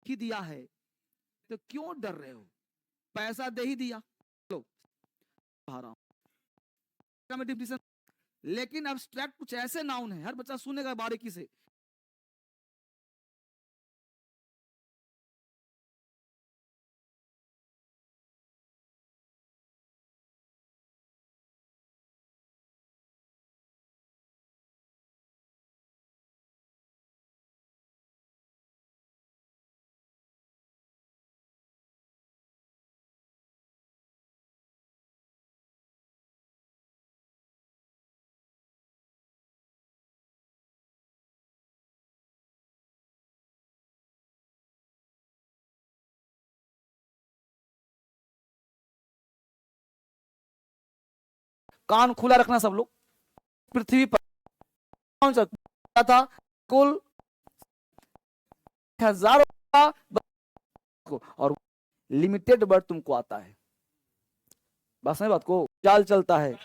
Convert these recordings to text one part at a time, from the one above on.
ही दिया है तो क्यों डर रहे हो, पैसा दे ही दिया, लो आ रहा हूं। डिफिनेशन, लेकिन अब्स्ट्रैक्ट कुछ ऐसे नाउन है, हर बच्चा सुनेगा बारीकी से। कान खुला रखना सब लोग। पृथ्वी पर कौन सा था, कुल हजारों को, और लिमिटेड वर्ड तुमको आता है, बस बात को चाल चलता है,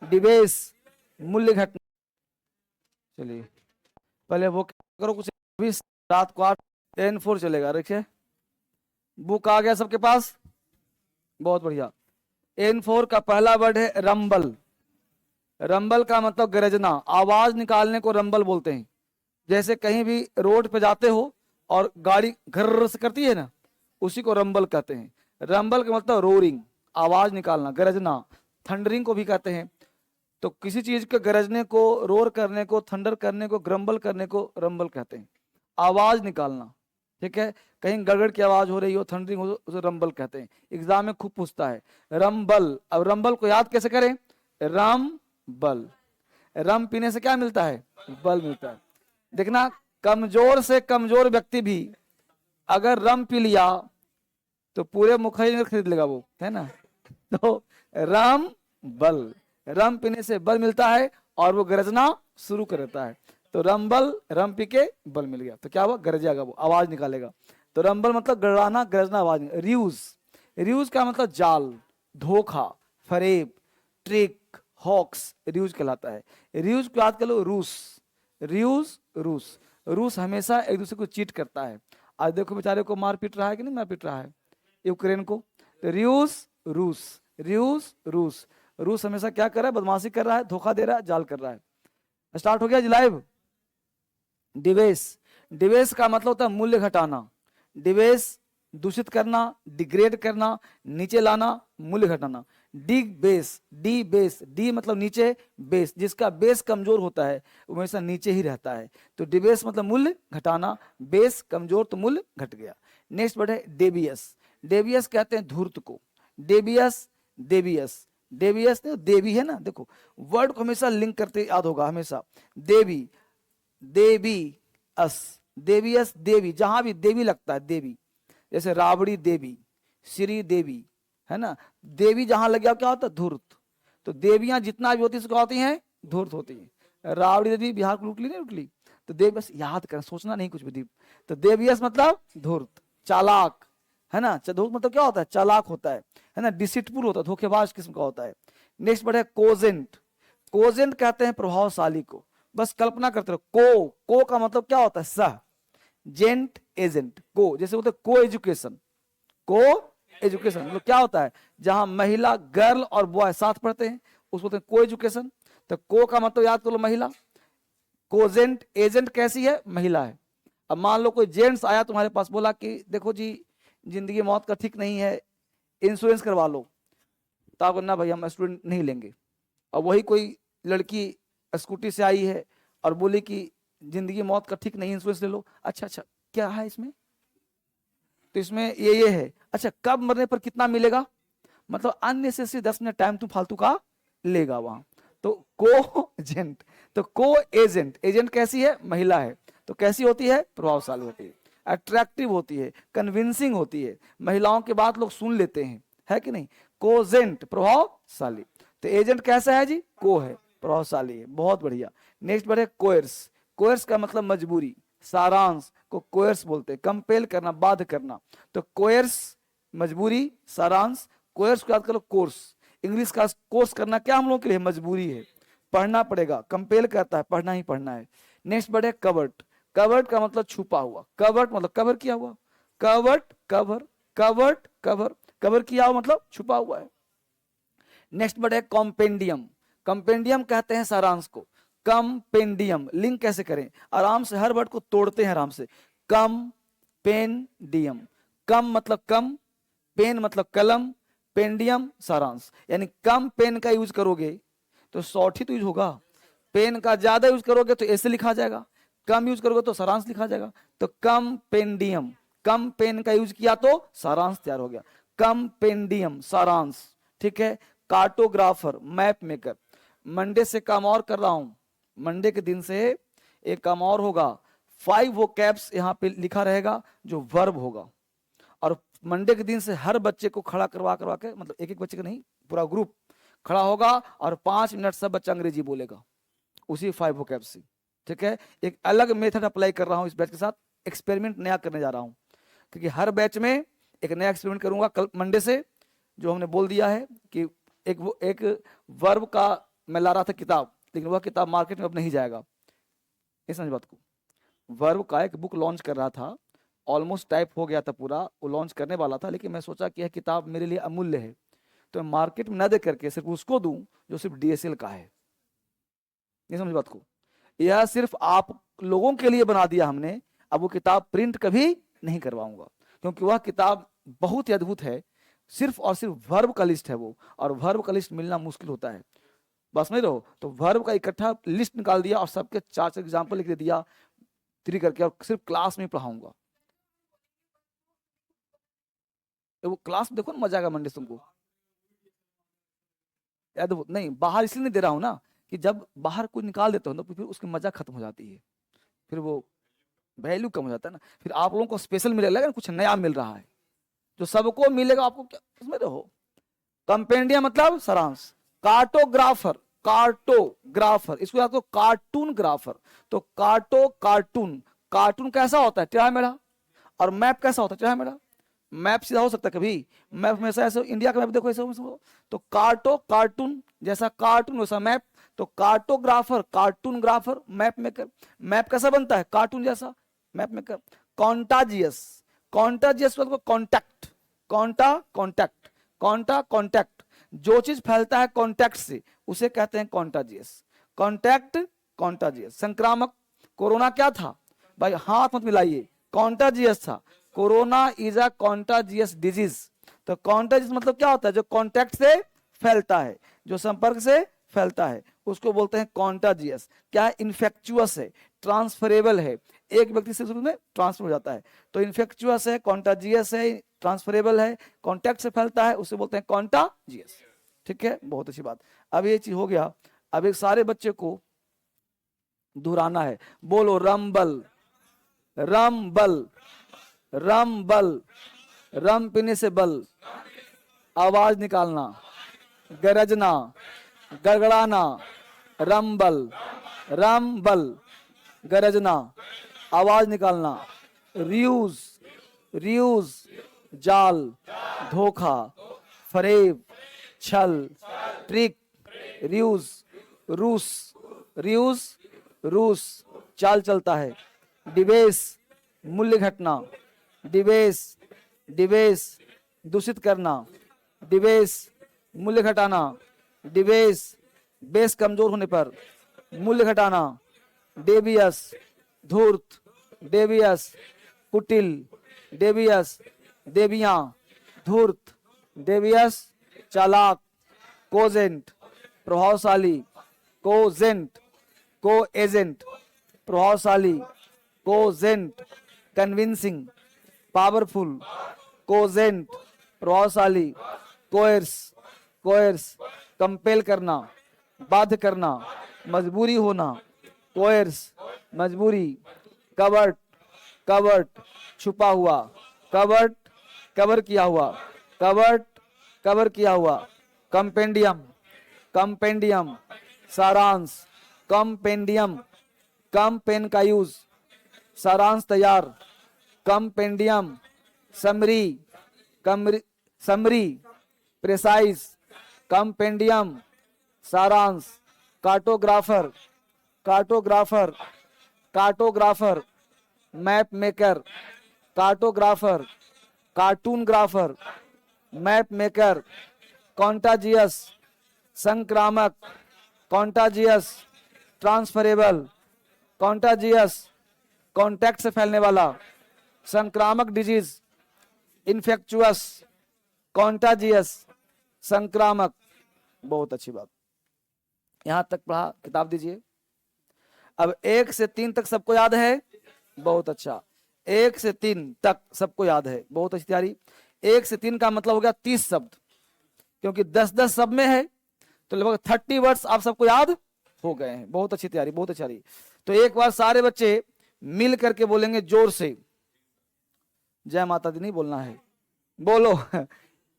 डिवेश, मूल्य घटना। चलिए पहले वो करो कुछ, रात को 8 N4 चलेगा। देखिए बुक आ गया सबके पास, बहुत बढ़िया। N4 का पहला वर्ड है रंबल। रंबल का मतलब गरजना, आवाज निकालने को रंबल बोलते हैं। जैसे कहीं भी रोड पे जाते हो और गाड़ी घर से करती है ना, उसी को रंबल कहते हैं। रंबल का मतलब रोरिंग, आवाज निकालना, गरजना। थंडरिंग को भी कहते हैं। तो किसी चीज के गरजने को, रोर करने को, थंडर करने को, ग्रम्बल करने को रंबल कहते हैं, आवाज निकालना। ठीक है, कहीं गड़गड़ की आवाज हो रही हो, थंडरिंग हो, उसे रंबल कहते हैं। एग्जाम में खूब पूछता है रंबल। अब रंबल को याद कैसे करें, रम बल। रम पीने से क्या मिलता है, बल मिलता है। देखना, कमजोर से कमजोर व्यक्ति भी अगर रम पी लिया तो पूरे मुखई खरीद लेगा वो, है ना। तो रम बल, रम पीने से बल मिलता है और वो गरजना शुरू कर देता है। तो रंबल, रम पी के बल मिल गया तो क्या हुआ, गरजेगा, वो आवाज निकालेगा। तो रंबल मतलब गड़ाना, गरजना, आवाज। रियूज, रियूज का मतलब जाल, धोखा, फरेब, ट्रिक, हॉक्स, रियूज कहलाता है। रियूज को याद कर लो, रूस, रियूज, रूस। रूस हमेशा एक दूसरे को चीट करता है। आज देखो बेचारे को मार पीट रहा है कि नहीं मार पीट रहा है, यूक्रेन को। तो रियूस, रूस, रियूस, रूस। रूस हमेशा क्या कर रहा है, बदमाशी कर रहा है, धोखा दे रहा है, जाल कर रहा है। स्टार्ट हो गया जी लाइव। डिवेश, डिवेश का मतलब होता है मूल्य घटाना। डिवेश दूषित करना, डिग्रेड करना, नीचे लाना, मूल्य घटाना। D base, D base, D मतलब नीचे, बेस जिसका बेस कमजोर होता है वो हमेशा नीचे ही रहता है। तो डिवेश मतलब मूल्य घटाना, बेस कमजोर तो मूल्य घट गया। नेक्स्ट वर्ड है डेवियस। डेवियस कहते हैं धूर्त को। डेवियस, डेवियस, डेवियस देवी है ना, देखो वर्ड को हमेशा लिंक करते याद होगा हमेशा। देवी, देवी अस, देवीयस, देवी, जहां भी देवी लगता है, देवी। जैसे राबड़ी देवी, श्री देवी, है ना। देवी जहां लग गया क्या होता है, धूर्त। तो देवियां जितना भी होती है क्या होती हैं, धूर्त होती है। राबड़ी देवी बिहार को लूट ली नहीं लूट ली, तो देव बस याद कर, सोचना नहीं कुछ भी। तो देवियस मतलब धूर्त, चालाक, है ना। धूर्त मतलब क्या होता है, चालाक होता है ना, डिसिटफुल होता है, धोखेबाज किस्म का होता है। नेक्स्ट वर्ड है कोजेंट। कोजेंट कहते हैं प्रभावशाली को। बस कल्पना करते रहो, को का मतलब क्या होता है, सह। जेंट, एजेंट, को जैसे बोलते को एजुकेशन, को एजुकेशन मतलब क्या होता है, जहां महिला, गर्ल और बॉय साथ पढ़ते हैं उसको बोलते हैं को एजुकेशन। तो को का मतलब याद करो महिला। कोजेंट, एजेंट कैसी है, महिला है। अब मान लो कोई जेंट्स आया तुम्हारे पास, बोला कि देखो जी जिंदगी मौत का ठीक नहीं है, इंश्योरेंस करवा लो। तो आप ना भाई हम स्टूडेंट नहीं लेंगे। और वही कोई लड़की स्कूटी से आई है और बोली कि जिंदगी मौत का ठीक नहीं, इंश्योरेंस ले लो। अच्छा अच्छा, क्या है इसमें, तो इसमें ये है। अच्छा, कब मरने पर कितना मिलेगा, मतलब अननेसेसरी 10 मिनट टाइम तुम फालतू का लेगा वहां। तो को एजेंट, तो को एजेंट, एजेंट कैसी है, महिला है। तो कैसी होती है, प्रभावशाली होती है, अट्रैक्टिव होती है, कन्विंसिंग होती है, महिलाओं की बात लोग सुन लेते हैं, है कि नहीं। कोजेंट प्रभावशाली। तो एजेंट कैसा है जी, को है, प्रभावशाली है, बहुत बढ़िया। नेक्स्ट वर्ड है कोयर्स। कोयर्स का मतलब मजबूरी, सारांश को कोयर्स बोलते हैं, कंपेल करना, बाध्य करना। तो कोयर्स मजबूरी, सारांश। कोर्स को याद करो, कोर्स, इंग्लिश का कोर्स करना क्या हम लोगों के लिए मजबूरी है, पढ़ना पड़ेगा, कंपेल करता है, पढ़ना ही पढ़ना है। नेक्स्ट वर्ड है कवर्ट। कवर्ट का मतलब छुपा हुआ, कवर्ट मतलब कवर किया हुआ, covered cover, covered cover, cover किया हुआ मतलब छुपा हुआ है। नेक्स्ट वर्ड है कॉम्पेंडियम। कॉम्पेंडियम कहते हैं सारांश को। कम्पेंडियम लिंक कैसे करें, आराम से हर वर्ड को तोड़ते हैं आराम से। कम पेन डियम, कम मतलब कम, पेन मतलब कलम, पेंडियम सारांश। यानी कम पेन का यूज करोगे तो शॉर्ट ही तो यूज होगा, पेन का ज्यादा यूज करोगे तो ऐसे लिखा जाएगा, कम यूज करोगे तो सारांश लिखा जाएगा। तो कम पेंडियम, कम पेन का यूज किया तो सारांश तैयार हो गया, कम पेंडियम सारांश। ठीक है। Cartographer, map maker. मंडे से काम और कर रहा हूं, मंडे के दिन से एक काम और होगा। 5 वोकैब्स यहाँ पे लिखा रहेगा जो वर्ब होगा, और मंडे के दिन से हर बच्चे को खड़ा करवा करवा के, मतलब एक एक बच्चे का नहीं, पूरा ग्रुप खड़ा होगा और 5 मिनट सब बच्चा अंग्रेजी बोलेगा उसी 5 वोकैब्स से। ठीक है। एक अलग मेथड अप्लाई कर रहा हूं इस बैच के साथ, एक्सपेरिमेंट नया करने जा रहा हूं, क्योंकि हर बैच में एक नया एक्सपेरिमेंट करूंगा कल मंडे से। जो हमने बोल दिया है कि एक वर्ब का मैं ला रहा था किताब, लेकिन वह किताब मार्केट में अब नहीं जाएगा, ये समझ बात को। वर्ब का एक बुक लॉन्च कर रहा था, ऑलमोस्ट टाइप हो गया था पूरा, वो लॉन्च करने वाला था, लेकिन मैं सोचा कि यह किताब मेरे लिए अमूल्य है, तो मैं मार्केट में न दे करके सिर्फ उसको दूं जो सिर्फ DSL का है। ये समझ बात को, यह सिर्फ आप लोगों के लिए बना दिया हमने। अब वो किताब प्रिंट कभी नहीं करवाऊंगा, क्योंकि वह किताब बहुत ही अद्भुत है, सिर्फ और सिर्फ वर्ब का लिस्ट है वो, और वर्ब का लिस्ट मिलना मुश्किल होता है, बस नहीं रहो। तो वर्ब का इकट्ठा लिस्ट निकाल दिया और सबके 4 एग्जाम्पल लिख दिया 3 करके, और सिर्फ क्लास में पढ़ाऊंगा। तो वो क्लास में देखो ना मजा आएगा मंडे से तुमको। अद्भुत नहीं, बाहर इसलिए नहीं दे रहा हूं ना कि जब बाहर कुछ निकाल देते हो तो फिर उसकी मजा खत्म हो जाती है, फिर वो वैल्यू कम हो जाता है ना। फिर आप लोगों को स्पेशल मिलेगा, कुछ नया मिल रहा है जो सबको मिलेगा, आपको क्या उसमें रहो। कंपेंडिया मतलब सारांश। कार्टोग्राफर, कार्टोग्राफर, इसको याद करो, कार्टून ग्राफर। तो कार्टून, कार्टून कैसा होता है, टेढ़ा मेढ़ा, और मैप कैसा होता है, टेढ़ा मेढ़ा। मैप सीधा हो सकता है कभी, मैप में ऐसा, इंडिया का मैप देखो ऐसा, तो कार्टून जैसा कार्टून वैसा मैप। तो cartographer, cartoon grapher, map maker. Map कैसा बनता है, कार्टून जैसा, मैप मेकर। कॉन्टाजियस, कॉन्टाजियस मतलब कॉन्टैक्ट, कॉन्टैक्ट, कॉन्टैक्ट, जो चीज फैलता है कॉन्टैक्ट से उसे कहते हैं कॉन्टाजियस। Contact, contagious. संक्रामक, कोरोना क्या था भाई, हाथ मत मिलाइए, कॉन्टाजियस था। Corona is a contagious disease. तो कॉन्टाजियस मतलब क्या होता है, जो कॉन्टैक्ट से फैलता है, जो संपर्क से फैलता है, उसको बोलते हैं कॉन्टाजियस। क्या है, इन्फेक्चुअस है, ट्रांसफरेबल है, एक व्यक्ति से दूसरे में ट्रांसफर हो जाता है। तो इन्फेक्चुअस है, कॉन्टाजियस है, ट्रांसफरेबल है, कॉन्टैक्ट से फैलता है, उसे बोलते हैं कॉन्टाजियस। ठीक है, बहुत अच्छी बात। अब ये चीज हो गया, अब एक सारे बच्चे को दोहराना है। बोलो रंबल, रंबल, रंबल, रम पीने से बल, आवाज निकालना, गरजना, गड़गड़ाना, रंबल, रंबल, गरजना, आवाज निकालना। रियूज, रियूज, जाल, धोखा, फरेब, छल, ट्रिक, रियूज, रूस, रियूज, रूस, चाल चलता है। डिबेस, मूल्य घटना, डिबेस, डिबेस, दूषित करना, डिबेस, मूल्य घटाना, डिबेस, बेस कमजोर होने पर, मूल्य घटाना। डेवियस, धूर्त, डेवियस, कुटिल, डेवियस, देवियां, धूर्त, डेवियस, चालाक। कोजेंट, प्रभावशाली, कोजेंट, को एजेंट, प्रभावशाली, कोजेंट, कन्विंसिंग, पावरफुल, कोजेंट, प्रभावशाली, कोयर्स, कोयर्स, कंपेल करना, बाध्य करना, मजबूरी होना, कोयर्स, मजबूरी। कवर्ट, कवर्ट, छुपा हुआ, कवर्ट, कवर किया हुआ, कवर्ट, कवर किया हुआ। कंपेंडियम, कंपेंडियम, सारांश। कंपेंडियम, कम पेन का यूज, सारांश तैयार। Compendium, summary, summary, precise. Compendium, सारांश। Cartographer, cartographer, cartographer, map maker, cartographer, cartoon grapher, map maker, contagious, संक्रामक, कॉन्टाजियस, ट्रांसफरेबल, कॉन्टाजियस, कॉन्टैक्ट से फैलने वाला, संक्रामक डिजीज, इन्फेक्चुअस, कॉन्टाजियस, संक्रामक। बहुत अच्छी बात, यहां तक पढ़ा, किताब दीजिए। अब 1 से 3 तक सबको याद है? बहुत अच्छा, 1 से 3 तक सबको याद है, बहुत अच्छी तैयारी। 1 से 3 का मतलब हो गया 30 शब्द, क्योंकि 10-10 सब में है, तो लगभग 30 वर्ड्स आप सबको याद हो गए हैं। बहुत अच्छी तैयारी, बहुत अच्छी तैयारी। तो एक बार सारे बच्चे मिल करके बोलेंगे जोर से, जय माता दी नहीं बोलना है, बोलो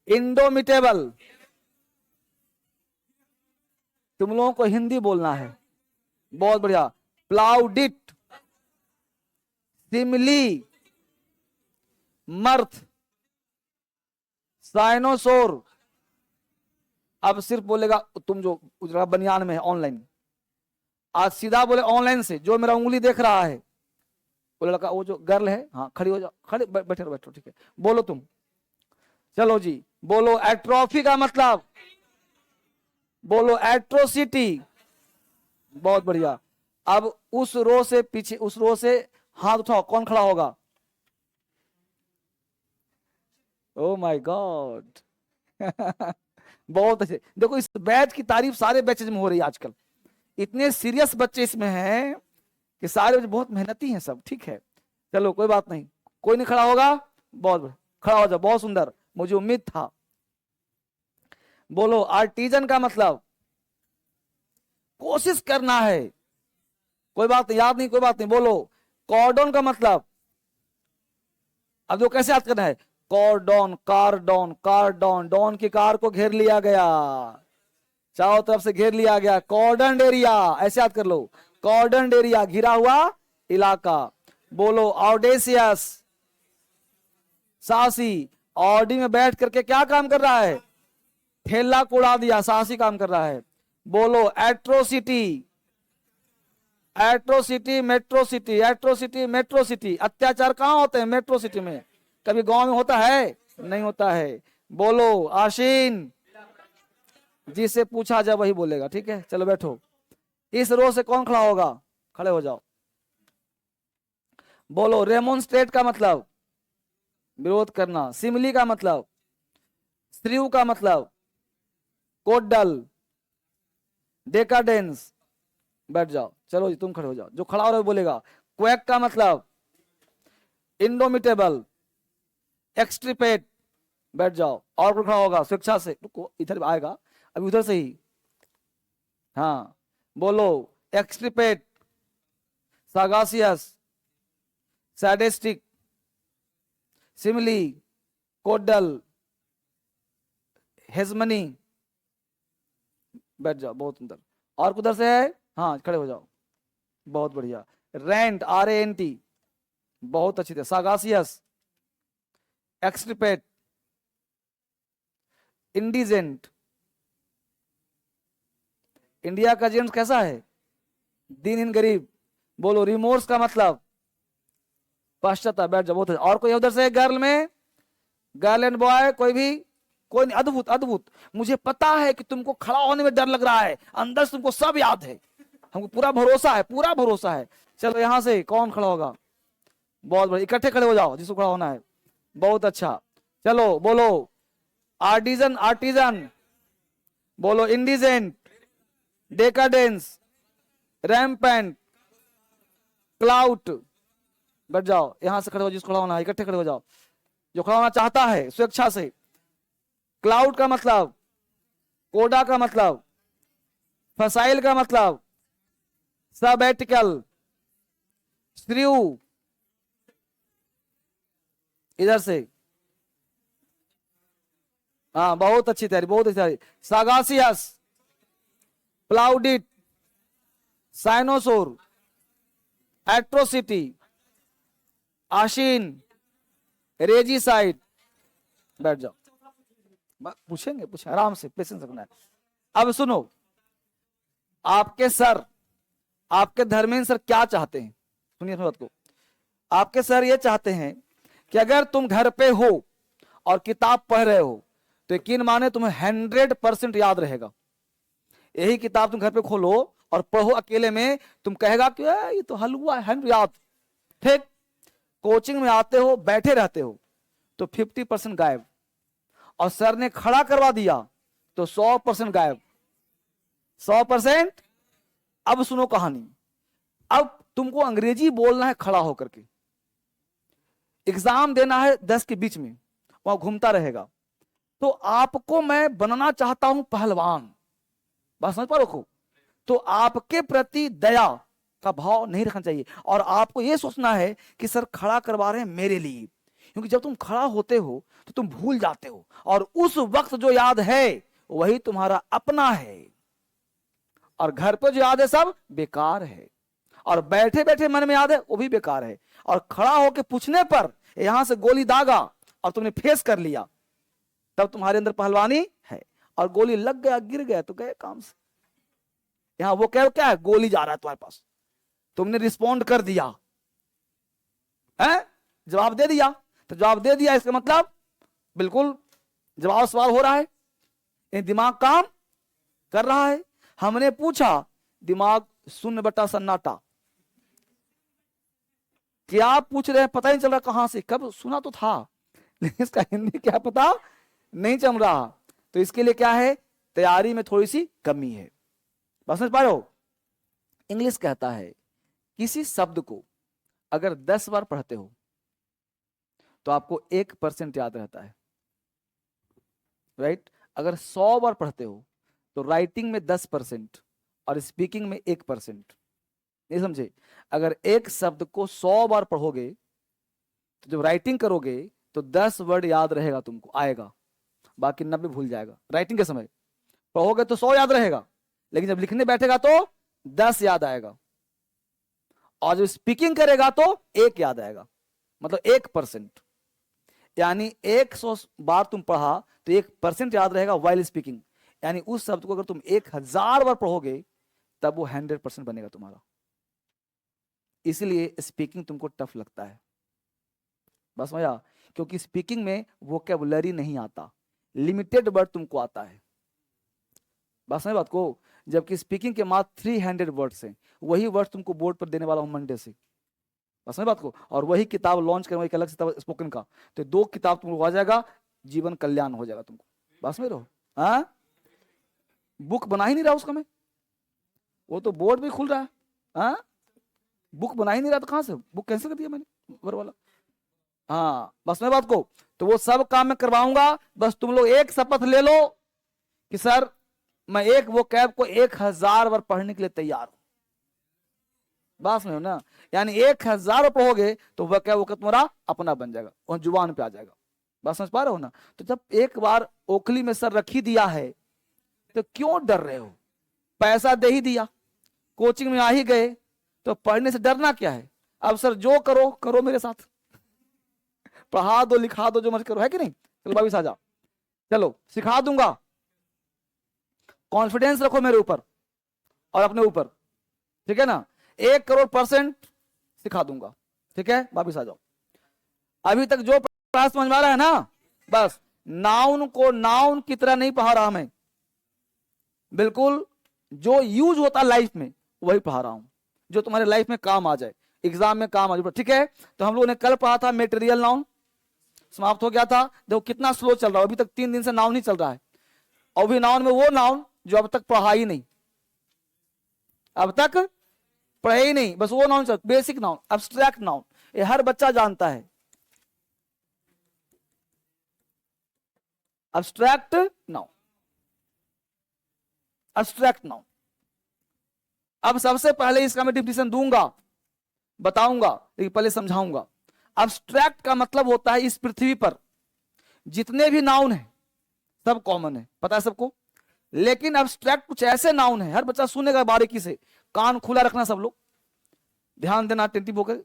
इंडोमिटेबल। तुम लोगों को हिंदी बोलना है, बहुत बढ़िया। प्लाउडिट, सिमली, मर्थ, साइनोसोर। अब सिर्फ बोलेगा तुम जो बनियान में है ऑनलाइन, आज सीधा बोले ऑनलाइन से, जो मेरा उंगली देख रहा है वो लड़का, वो जो गर्ल है, हाँ खड़ी हो जाओ, खड़े बैठे रहो, बैठो, ठीक है, बोलो तुम। चलो जी, बोलो एट्रोफी का मतलब, बोलो एट्रोसिटी। बहुत बढ़िया। अब उस रो से पीछे, उस रो से हाथ उठाओ, कौन खड़ा होगा? ओ माय गॉड बहुत अच्छे। देखो इस बैच की तारीफ सारे बैचेज में हो रही है आजकल, इतने सीरियस बच्चे इसमें हैं कि सारे बच्चे बहुत मेहनती हैं सब, ठीक है। चलो कोई बात नहीं, कोई नहीं खड़ा होगा, बहुत खड़ा हो जाओ, बहुत सुंदर, मुझे उम्मीद था। बोलो आर्टिजन का मतलब, कोशिश करना है, कोई बात नहीं, याद नहीं कोई बात नहीं, बोलो। कॉर्डन का मतलब, अब जो कैसे याद करना है, कॉर्डन, कार्डन, कार्डन, डॉन की कार को घेर लिया गया, चारों तरफ से घेर लिया गया, कॉर्डन एरिया, ऐसे याद कर लो, कॉर्डन एरिया, घिरा हुआ इलाका। बोलो ऑडेसियस, साहसी, ऑडी में बैठ करके क्या काम कर रहा है? ठेला को उड़ा दिया, साहसी काम कर रहा है। बोलो atrocity, atrocity, metro city, atrocity, metro city. अत्याचार कहां होते हैं? मेट्रो सिटी में। कभी गांव में होता है? नहीं होता है। बोलो आशीन, जिससे पूछा जाए वही बोलेगा, ठीक है। चलो बैठो। इस रो से कौन खड़ा होगा? खड़े हो जाओ। बोलो रेमोन्स्ट्रेट का मतलब, विरोध करना। सिमली का मतलब, स्त्रीव का मतलब, कोडल, डेकाडेंस। बैठ जाओ, चलो जी तुम खड़े हो जाओ, जो खड़ा हो रहा है बोलेगा। क्वैक का मतलब, इंडोमिटेबल, एक्सट्रीपेट। बैठ जाओ। और कोई खड़ा होगा स्वेच्छा से? रुको, इधर आएगा अभी, उधर से ही। हाँ बोलो एक्सट्रीपेट, सागासियस, सैडिस्टिक, सिमली, कोडल, हेजमनी। बैठ जाओ, बहुत सुंदर। और कुछ से है? हाँ खड़े हो जाओ, बहुत बढ़िया। रेंट, RANT, बहुत अच्छी तरह। सागासियस, एक्सट्रीपेट, इंडिजेंट। इंडिया का जेम्स कैसा है? दीनहीन गरीब। बोलो रिमोर्स का मतलब, पश्चाताप। बैठ जाओ, बहुत है। और कोई उधर से? गर्ल में, गर्ल एंड बॉय, कोई भी? कोई नहीं? अद्भुत, अद्भुत। मुझे पता है कि तुमको खड़ा होने में डर लग रहा है, अंदर से तुमको सब याद है, हमको पूरा भरोसा है, पूरा भरोसा है। चलो यहां से कौन खड़ा होगा? बहुत बढ़िया, इकट्ठे खड़े हो जाओ जिसको खड़ा होना है। बहुत अच्छा। चलो बोलो आर्टिजन, आर्टिजन। बोलो इंडिजेंट, डेकाडेंस, रैम्पेंट, क्लाउट। बैठ जाओ, यहां से खड़े हो, जिसको खड़ा होना है इकट्ठे खड़े हो जाओ, जो खड़ा होना चाहता है स्वेच्छा से। क्लाउड का मतलब, कोडा का मतलब, फसाइल का मतलब, सबएटिकल, श्रीउ। इधर से, हाँ बहुत अच्छी तैयारी, बहुत अच्छी तैयारी। सागासियस, प्लाउडिट, साइनोसोर, एट्रोसिटी, आशीन, रेजिसाइड। बैठ जाओ, पूछेंगे, पूछे आराम से, पेशेंस रखना है। अब सुनो, आपके सर, आपके धर्मेंद्र सर क्या चाहते हैं? सुनिए बात को। आपके सर ये चाहते हैं कि अगर तुम घर पे हो और किताब पढ़ रहे हो तो यकीन माने तुम्हें 100% याद रहेगा। यही किताब तुम घर पे खोलो और पढ़ो अकेले में, तुम कहेगा कि ये तो हलवा है याद। ठीक, कोचिंग में आते हो, बैठे रहते हो तो 50% गायब, और सर ने खड़ा करवा दिया तो 100% गायब। 100%। अब सुनो कहानी। अब तुमको अंग्रेजी बोलना है खड़ा होकर के, एग्जाम देना है 10 के बीच में, वहां घूमता रहेगा। तो आपको मैं बनना चाहता हूं पहलवान, बात समझ पा रखो। तो आपके प्रति दया का भाव नहीं रखना चाहिए, और आपको यह सोचना है कि सर खड़ा करवा रहे हैं मेरे लिए, क्योंकि जब तुम खड़ा होते हो तो तुम भूल जाते हो, और उस वक्त जो याद है वही तुम्हारा अपना है, और घर पे जो याद है सब बेकार है, और बैठे बैठे मन में याद है वो भी बेकार है। और खड़ा होकर पूछने पर यहां से गोली दागा और तुमने फेस कर लिया, तब तुम्हारे अंदर पहलवानी है। और गोली लग गया, गिर गया तो गए काम से। यहां वो क्या है, गोली जा रहा है तुम्हारे पास, तुमने रिस्पॉन्ड कर दिया है, जवाब दे दिया। तो जवाब दे दिया इसका मतलब बिल्कुल जवाब सवाल हो रहा है, दिमाग काम कर रहा है। हमने पूछा, दिमाग शून्य बटा सन्नाटा, क्या पूछ रहे हैं पता नहीं चल रहा, कहां से कब सुना तो था लेकिन इसका हिंदी क्या पता नहीं चल रहा। तो इसके लिए क्या है, तैयारी में थोड़ी सी कमी है। बस समझ पा रहे हो। इंग्लिश कहता है किसी शब्द को अगर 10 बार पढ़ते हो तो आपको 1% याद रहता है, राइट। अगर 100 बार पढ़ते हो तो राइटिंग में 10% और स्पीकिंग में 1%। नहीं समझे। अगर एक शब्द को 100 बार पढ़ोगे तो जब राइटिंग करोगे तो 10 वर्ड याद रहेगा, तुमको आएगा, बाकी 90 भूल जाएगा। राइटिंग के समय पढ़ोगे तो 100 याद रहेगा, लेकिन जब लिखने बैठेगा तो 10 याद आएगा, और जब स्पीकिंग करेगा तो 1 याद आएगा, मतलब 1%। यानी 100 बार तुम पढ़ा तो 1% याद रहेगा वाइल स्पीकिंग। यानी उस शब्द को अगर तुम 1000 बार पढ़ोगे तब वो 100% बनेगा तुम्हारा। इसलिए स्पीकिंग तुमको टफ लगता है, बस भैया, क्योंकि स्पीकिंग में वोकैबुलरी नहीं आता, लिमिटेड वर्ड तुमको आता है। बस समझ बात को। जबकि स्पीकिंग के मात्र 300 वर्ड्स हैं, वही वर्ड तुमको बोर्ड पर देने वाला हूं मंडे से। बस समझ बात को। और वही किताब लॉन्च करेंगे, एक अलग से स्पोकन का, तो 2 किताब तुमको आ जाएगा, जीवन कल्याण हो जाएगा तुमको। बस में रहो। हाँ, बुक बना ही नहीं रहा उसका मैं, वो तो बोर्ड भी खुल रहा है। हाँ, बुक बना ही नहीं रहा तो कहां से, बुक कैंसिल कर दिया मैंने ऊपर वाला। हाँ, बस में बात को। तो वो सब काम मैं करवाऊंगा, बस तुम लोग एक शपथ ले लो कि सर मैं एक वो कैब को 1000 बार पढ़ने के लिए तैयार हूं। बस में हो ना। यानी 1000 पढ़ोगे तो वह क्या, वो तुम्हारा अपना बन जाएगा, और जुबान पे आ जाएगा। बस समझ पा रहे हो ना। तो जब एक बार ओखली में सर रख ही दिया है तो क्यों डर रहे हो, पैसा दे ही दिया, कोचिंग में आ ही गए, तो पढ़ने से डरना क्या है। अब सर जो करो करो मेरे साथ, पढ़ा दो लिखा दो जो मर्जी करो, है कि नहीं। चलो भाभी साजा, चलो सिखा दूंगा, कॉन्फिडेंस रखो मेरे ऊपर और अपने ऊपर, ठीक है ना। 1,000,000% सिखा दूंगा, ठीक है। वापिस आ जाओ। अभी तक जो क्लास समझ में आ रहा है ना, बस नाउन को नाउन की तरह नहीं पढ़ा रहा मैं, बिल्कुल जो यूज होता लाइफ में वही पढ़ा रहा हूं, जो तुम्हारे लाइफ में काम आ जाए, एग्जाम में काम आ जाए, ठीक है। तो हम लोगों ने कल पढ़ा था मेटेरियल नाउन, समाप्त हो गया था। देखो कितना स्लो चल रहा है, अभी तक 3 दिन से नाउन ही चल रहा है, और भी नाउन में वो नाउन जो अब तक पढ़ा ही नहीं, अब तक पढ़े ही नहीं, बस वो noun, basic noun, abstract noun, ये हर बच्चा जानता है। Abstract noun, abstract noun. अब सबसे पहले इसका मैं डिफिनेशन दूंगा, बताऊंगा, लेकिन पहले समझाऊंगा। एब्स्ट्रैक्ट का मतलब होता है इस पृथ्वी पर जितने भी नाउन है सब कॉमन है, पता है सबको। लेकिन एब्स्ट्रैक्ट कुछ ऐसे नाउन है, हर बच्चा सुनेगा बारीकी से, कान खुला रखना सब लोग, ध्यान देना अटेंटिव होकर।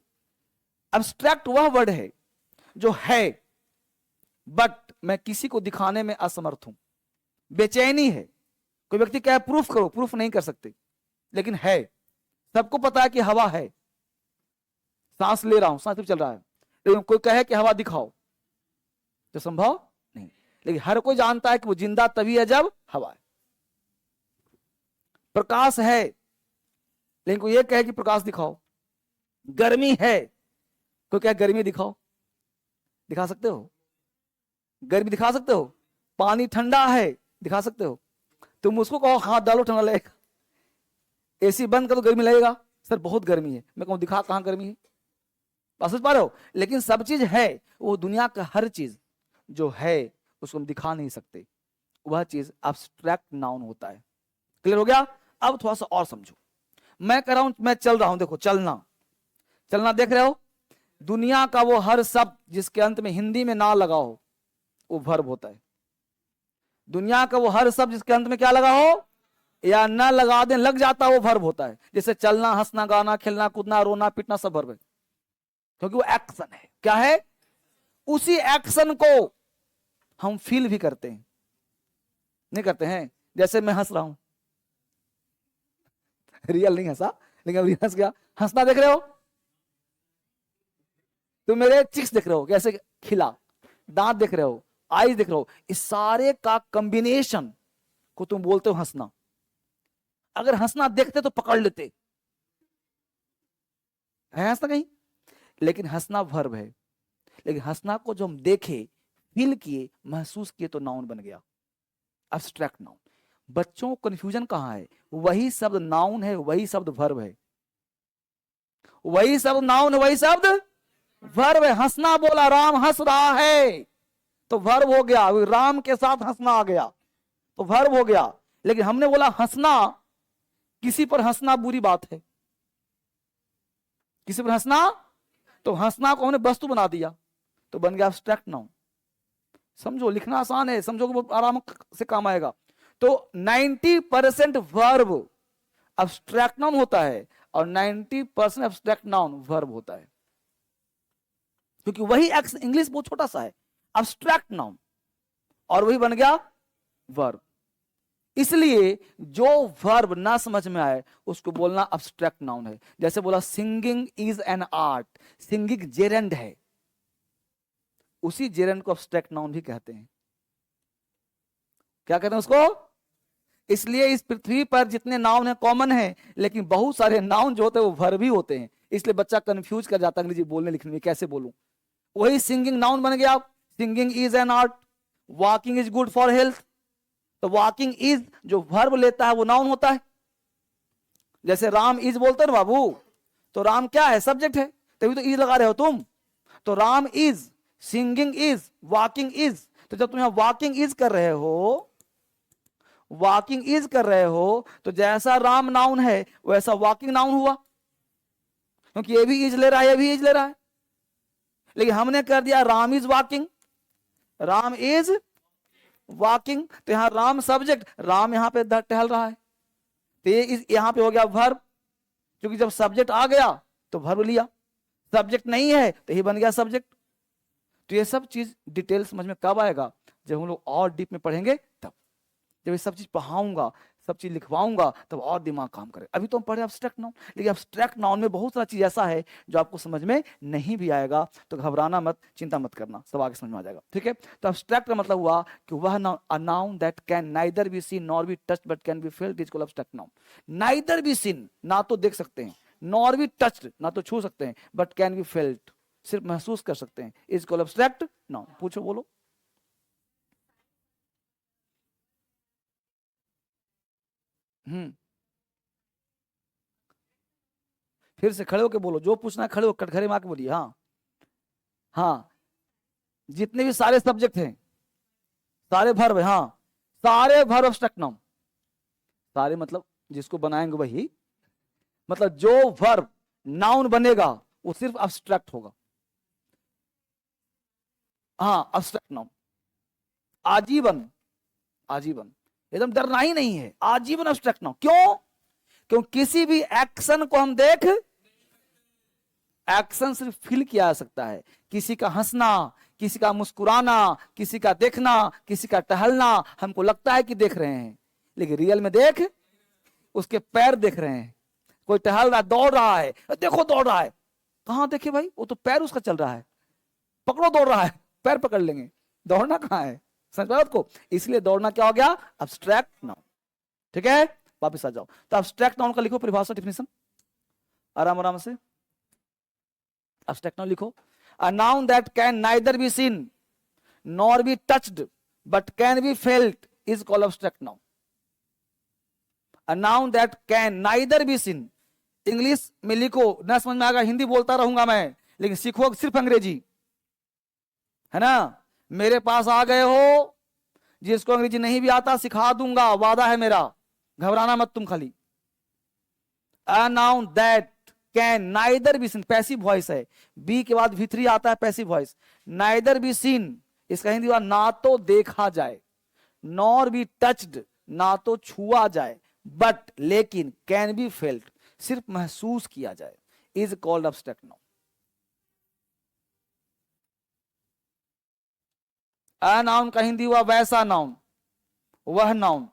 एब्स्ट्रैक्ट वह वर्ड है जो है बट मैं किसी को दिखाने में असमर्थ हूं, बेचैनी है। कोई व्यक्ति कहे प्रूफ करो, प्रूफ नहीं कर सकते, लेकिन है, सबको पता है कि हवा है, सांस ले रहा हूं, सांस चल रहा है, लेकिन कोई कहे कि हवा दिखाओ तो संभव नहीं। लेकिन हर कोई जानता है कि वो जिंदा तभी है जब हवा है। प्रकाश है, लेकिन कोई ये कहे कि प्रकाश दिखाओ। गर्मी है, कोई कहे गर्मी दिखाओ। दिखा सकते हो? गर्मी दिखा सकते हो? पानी ठंडा है, दिखा सकते हो? तुम उसको कहो हाथ डालो ठंडा लगेगा, एसी बंद करो गर्मी लगेगा। सर बहुत गर्मी है, मैं कहूं दिखा कहां गर्मी है? बात समझ पा रहे हो? लेकिन सब चीज है, वो दुनिया का हर चीज जो है उसको हम दिखा नहीं सकते, वह चीज एब्स्ट्रैक्ट नाउन होता है। क्लियर हो गया? अब थोड़ा सा और समझो। मैं कह रहा हूं मैं चल रहा हूं, देखो चलना, चलना देख रहे हो? दुनिया का वो हर शब्द जिसके अंत में हिंदी में ना लगा हो वो वर्ब होता है। दुनिया का वो हर शब्द जिसके अंत में क्या लगा हो या ना लगा दे लग जाता वो वर्ब होता है। जैसे चलना, हंसना, गाना, खेलना, कूदना, रोना, पीटना सब वर्ब है, क्योंकि वो एक्शन है। क्या है? उसी एक्शन को हम फील भी करते हैं, नहीं करते हैं? जैसे मैं हंस रहा हूं, रियल नहीं हंसा लेकिन अभी हंस गया। हंसना देख रहे हो? तुम मेरे चिक्स देख रहे हो कैसे खिला, दांत देख रहे हो, आईज देख रहे हो, इस सारे का कॉम्बिनेशन को तुम बोलते हो हंसना। अगर हंसना देखते तो पकड़ लेते है हंसना कहीं, लेकिन हंसना वर्ब है। लेकिन हंसना को जो हम देखे, फील किए, महसूस किए तो नाउन बन गया, एब्स्ट्रैक्ट नाउन। बच्चों को कंफ्यूजन कहां है? वही शब्द नाउन है, वही शब्द वर्ब है। वही शब्द नाउन है, वही शब्द वर्ब है। हंसना बोला, राम हंस रहा है तो वर्ब हो गया, राम के साथ हंसना आ गया तो वर्ब हो गया। लेकिन हमने बोला हंसना, किसी पर हंसना बुरी बात है, किसी पर हंसना, तो हंसना को हमने वस्तु बना दिया तो बन गया एब्स्ट्रैक्ट नाउन। समझो, लिखना आसान है, समझो कि बहुत आराम से काम आएगा। तो 90% वर्ब एब्स्ट्रैक्ट नाउन होता है और 90% एब्स्ट्रैक्ट नाउन वर्ब होता है, क्योंकि वही एक्स, इंग्लिश बहुत छोटा सा है, एब्स्ट्रैक्ट नाउन, और वही बन गया वर्ब। इसलिए जो वर्ब ना समझ में आए उसको बोलना एब्स्ट्रैक्ट नाउन है। जैसे बोला singing is an art, singing gerund है, उसी जेरेंड को एब्स्ट्रैक्ट नाउन भी कहते हैं। क्या कहते हैं उसको? इसलिए इस पृथ्वी पर जितने नाउन है कॉमन है, लेकिन बहुत सारे नाउन जो होते हैं वो वर्ब भी होते हैं। इसलिए बच्चा कंफ्यूज कर जाता है अंग्रेजी बोलने लिखने में, कैसे बोलूं। वही सिंगिंग नाउन बन गया, singing is an art, walking is good for health, तो वॉकिंग इज जो वर्ब लेता है वो नाउन होता है। जैसे राम इज बोलते ना बाबू, तो राम क्या है? सब्जेक्ट है, तभी तो इज लगा रहे हो तुम। तो Ram is, singing is, walking is, तो जब तुम यहां वॉकिंग इज कर रहे हो, वॉकिंग इज कर रहे हो, तो जैसा राम नाउन है वैसा वॉकिंग नाउन हुआ, क्योंकि ये भी इज ले रहा है, ये भी इज ले रहा है। लेकिन हमने कर दिया Ram is walking, Ram is walking, तो यहां राम सब्जेक्ट, राम यहां पे टहल रहा है, तो ये यहां पे हो गया वर्ब, क्योंकि जब सब्जेक्ट आ गया तो वर्ब लिया, सब्जेक्ट नहीं है तो ये बन गया सब्जेक्ट। तो ये सब चीज डिटेल समझ में कब आएगा? जब हम लोग और डीप में पढ़ेंगे तब। जब ये सब चीज पढ़ाऊंगा, सब चीज लिखवाऊंगा, तब और दिमाग काम करे। अभी तो हम पढ़े एब्स्ट्रैक्ट नाउन, लेकिन एब्स्ट्रैक्ट नाउन में बहुत सारा चीज ऐसा है जो आपको समझ में नहीं भी आएगा, तो घबराना मत, चिंता मत करना, सब आगे समझ में आ जाएगा। ठीक है? तो एब्स्ट्रैक्ट का मतलब हुआ कि वह noun that can neither be seen nor be touched but can be felt is called abstract noun. Neither be seen, ना तो देख सकते हैं, नॉर बी टच्ड, ना तो छू सकते हैं, बट कैन बी फेल्ट, सिर्फ महसूस कर सकते हैं, इज कॉल्ड एब्स्ट्रैक्ट नाउन। पूछो, बोलो। फिर से खड़े होके बोलो, जो पूछना है खड़े हो, कटघरे में आके बोलिए। हाँ हाँ, जितने भी सारे सब्जेक्ट हैं, सारे वर्ब है, हाँ सारे वर्ब एब्स्ट्रैक्ट नाउन। सारे मतलब जिसको बनाएंगे वही, मतलब जो वर्ब नाउन बनेगा वो सिर्फ एब्स्ट्रैक्ट होगा। हाँ एब्स्ट्रैक्ट नाउन, आजीवन, आजीवन, एकदम डरना ही नहीं है, आजीवन एब्स्ट्रैक्ट नाउन। क्यों? क्यों किसी भी एक्शन को हम देख, एक्शन सिर्फ फील किया जा सकता है। किसी का हंसना, किसी का मुस्कुराना, किसी का देखना, किसी का टहलना हमको लगता है कि देख रहे हैं, लेकिन रियल में देख, उसके पैर देख रहे हैं। कोई टहल रहा है, दौड़ रहा है, देखो दौड़ रहा है, कहां देखे भाई? वो तो पैर उसका चल रहा है, पकड़ो दौड़ रहा है, पैर पकड़ लेंगे, दौड़ना कहाँ है, समझ पाए बात को। इसलिए दौड़ना क्या हो गया, अब्स्ट्रैक्ट नाउन। ठीक है, वापस आ जाओ। तो अब्स्ट्रैक्ट नाउन का लिखो परिभाषा, डेफिनेशन, आराम आराम से। अब्स्ट्रैक्ट नाउन लिखो, a noun that can neither be seen nor be touched but can be felt is called abstract noun. A noun that can neither be seen, English में लिखो, ना समझ में आएगा, हिंदी बोलता रहूंगा मैं, लेकिन सीखो सिर्फ अंग्रेजी, है ना। मेरे पास आ गए हो, जिसको अंग्रेजी नहीं भी आता सिखा दूंगा, वादा है मेरा, घबराना मत तुम खाली। A noun that can neither be seen, passive voice है, बी के बाद V3 आता है, passive voice. Neither be seen, इसका हिंदी हुआ ना तो देखा जाए, नॉर बी टच्ड, ना तो छुआ जाए, बट लेकिन कैन बी फेल्ट, सिर्फ महसूस किया जाए, is called abstract noun. A noun का हिंदी हुआ वैसा नाउन, वह नाउन।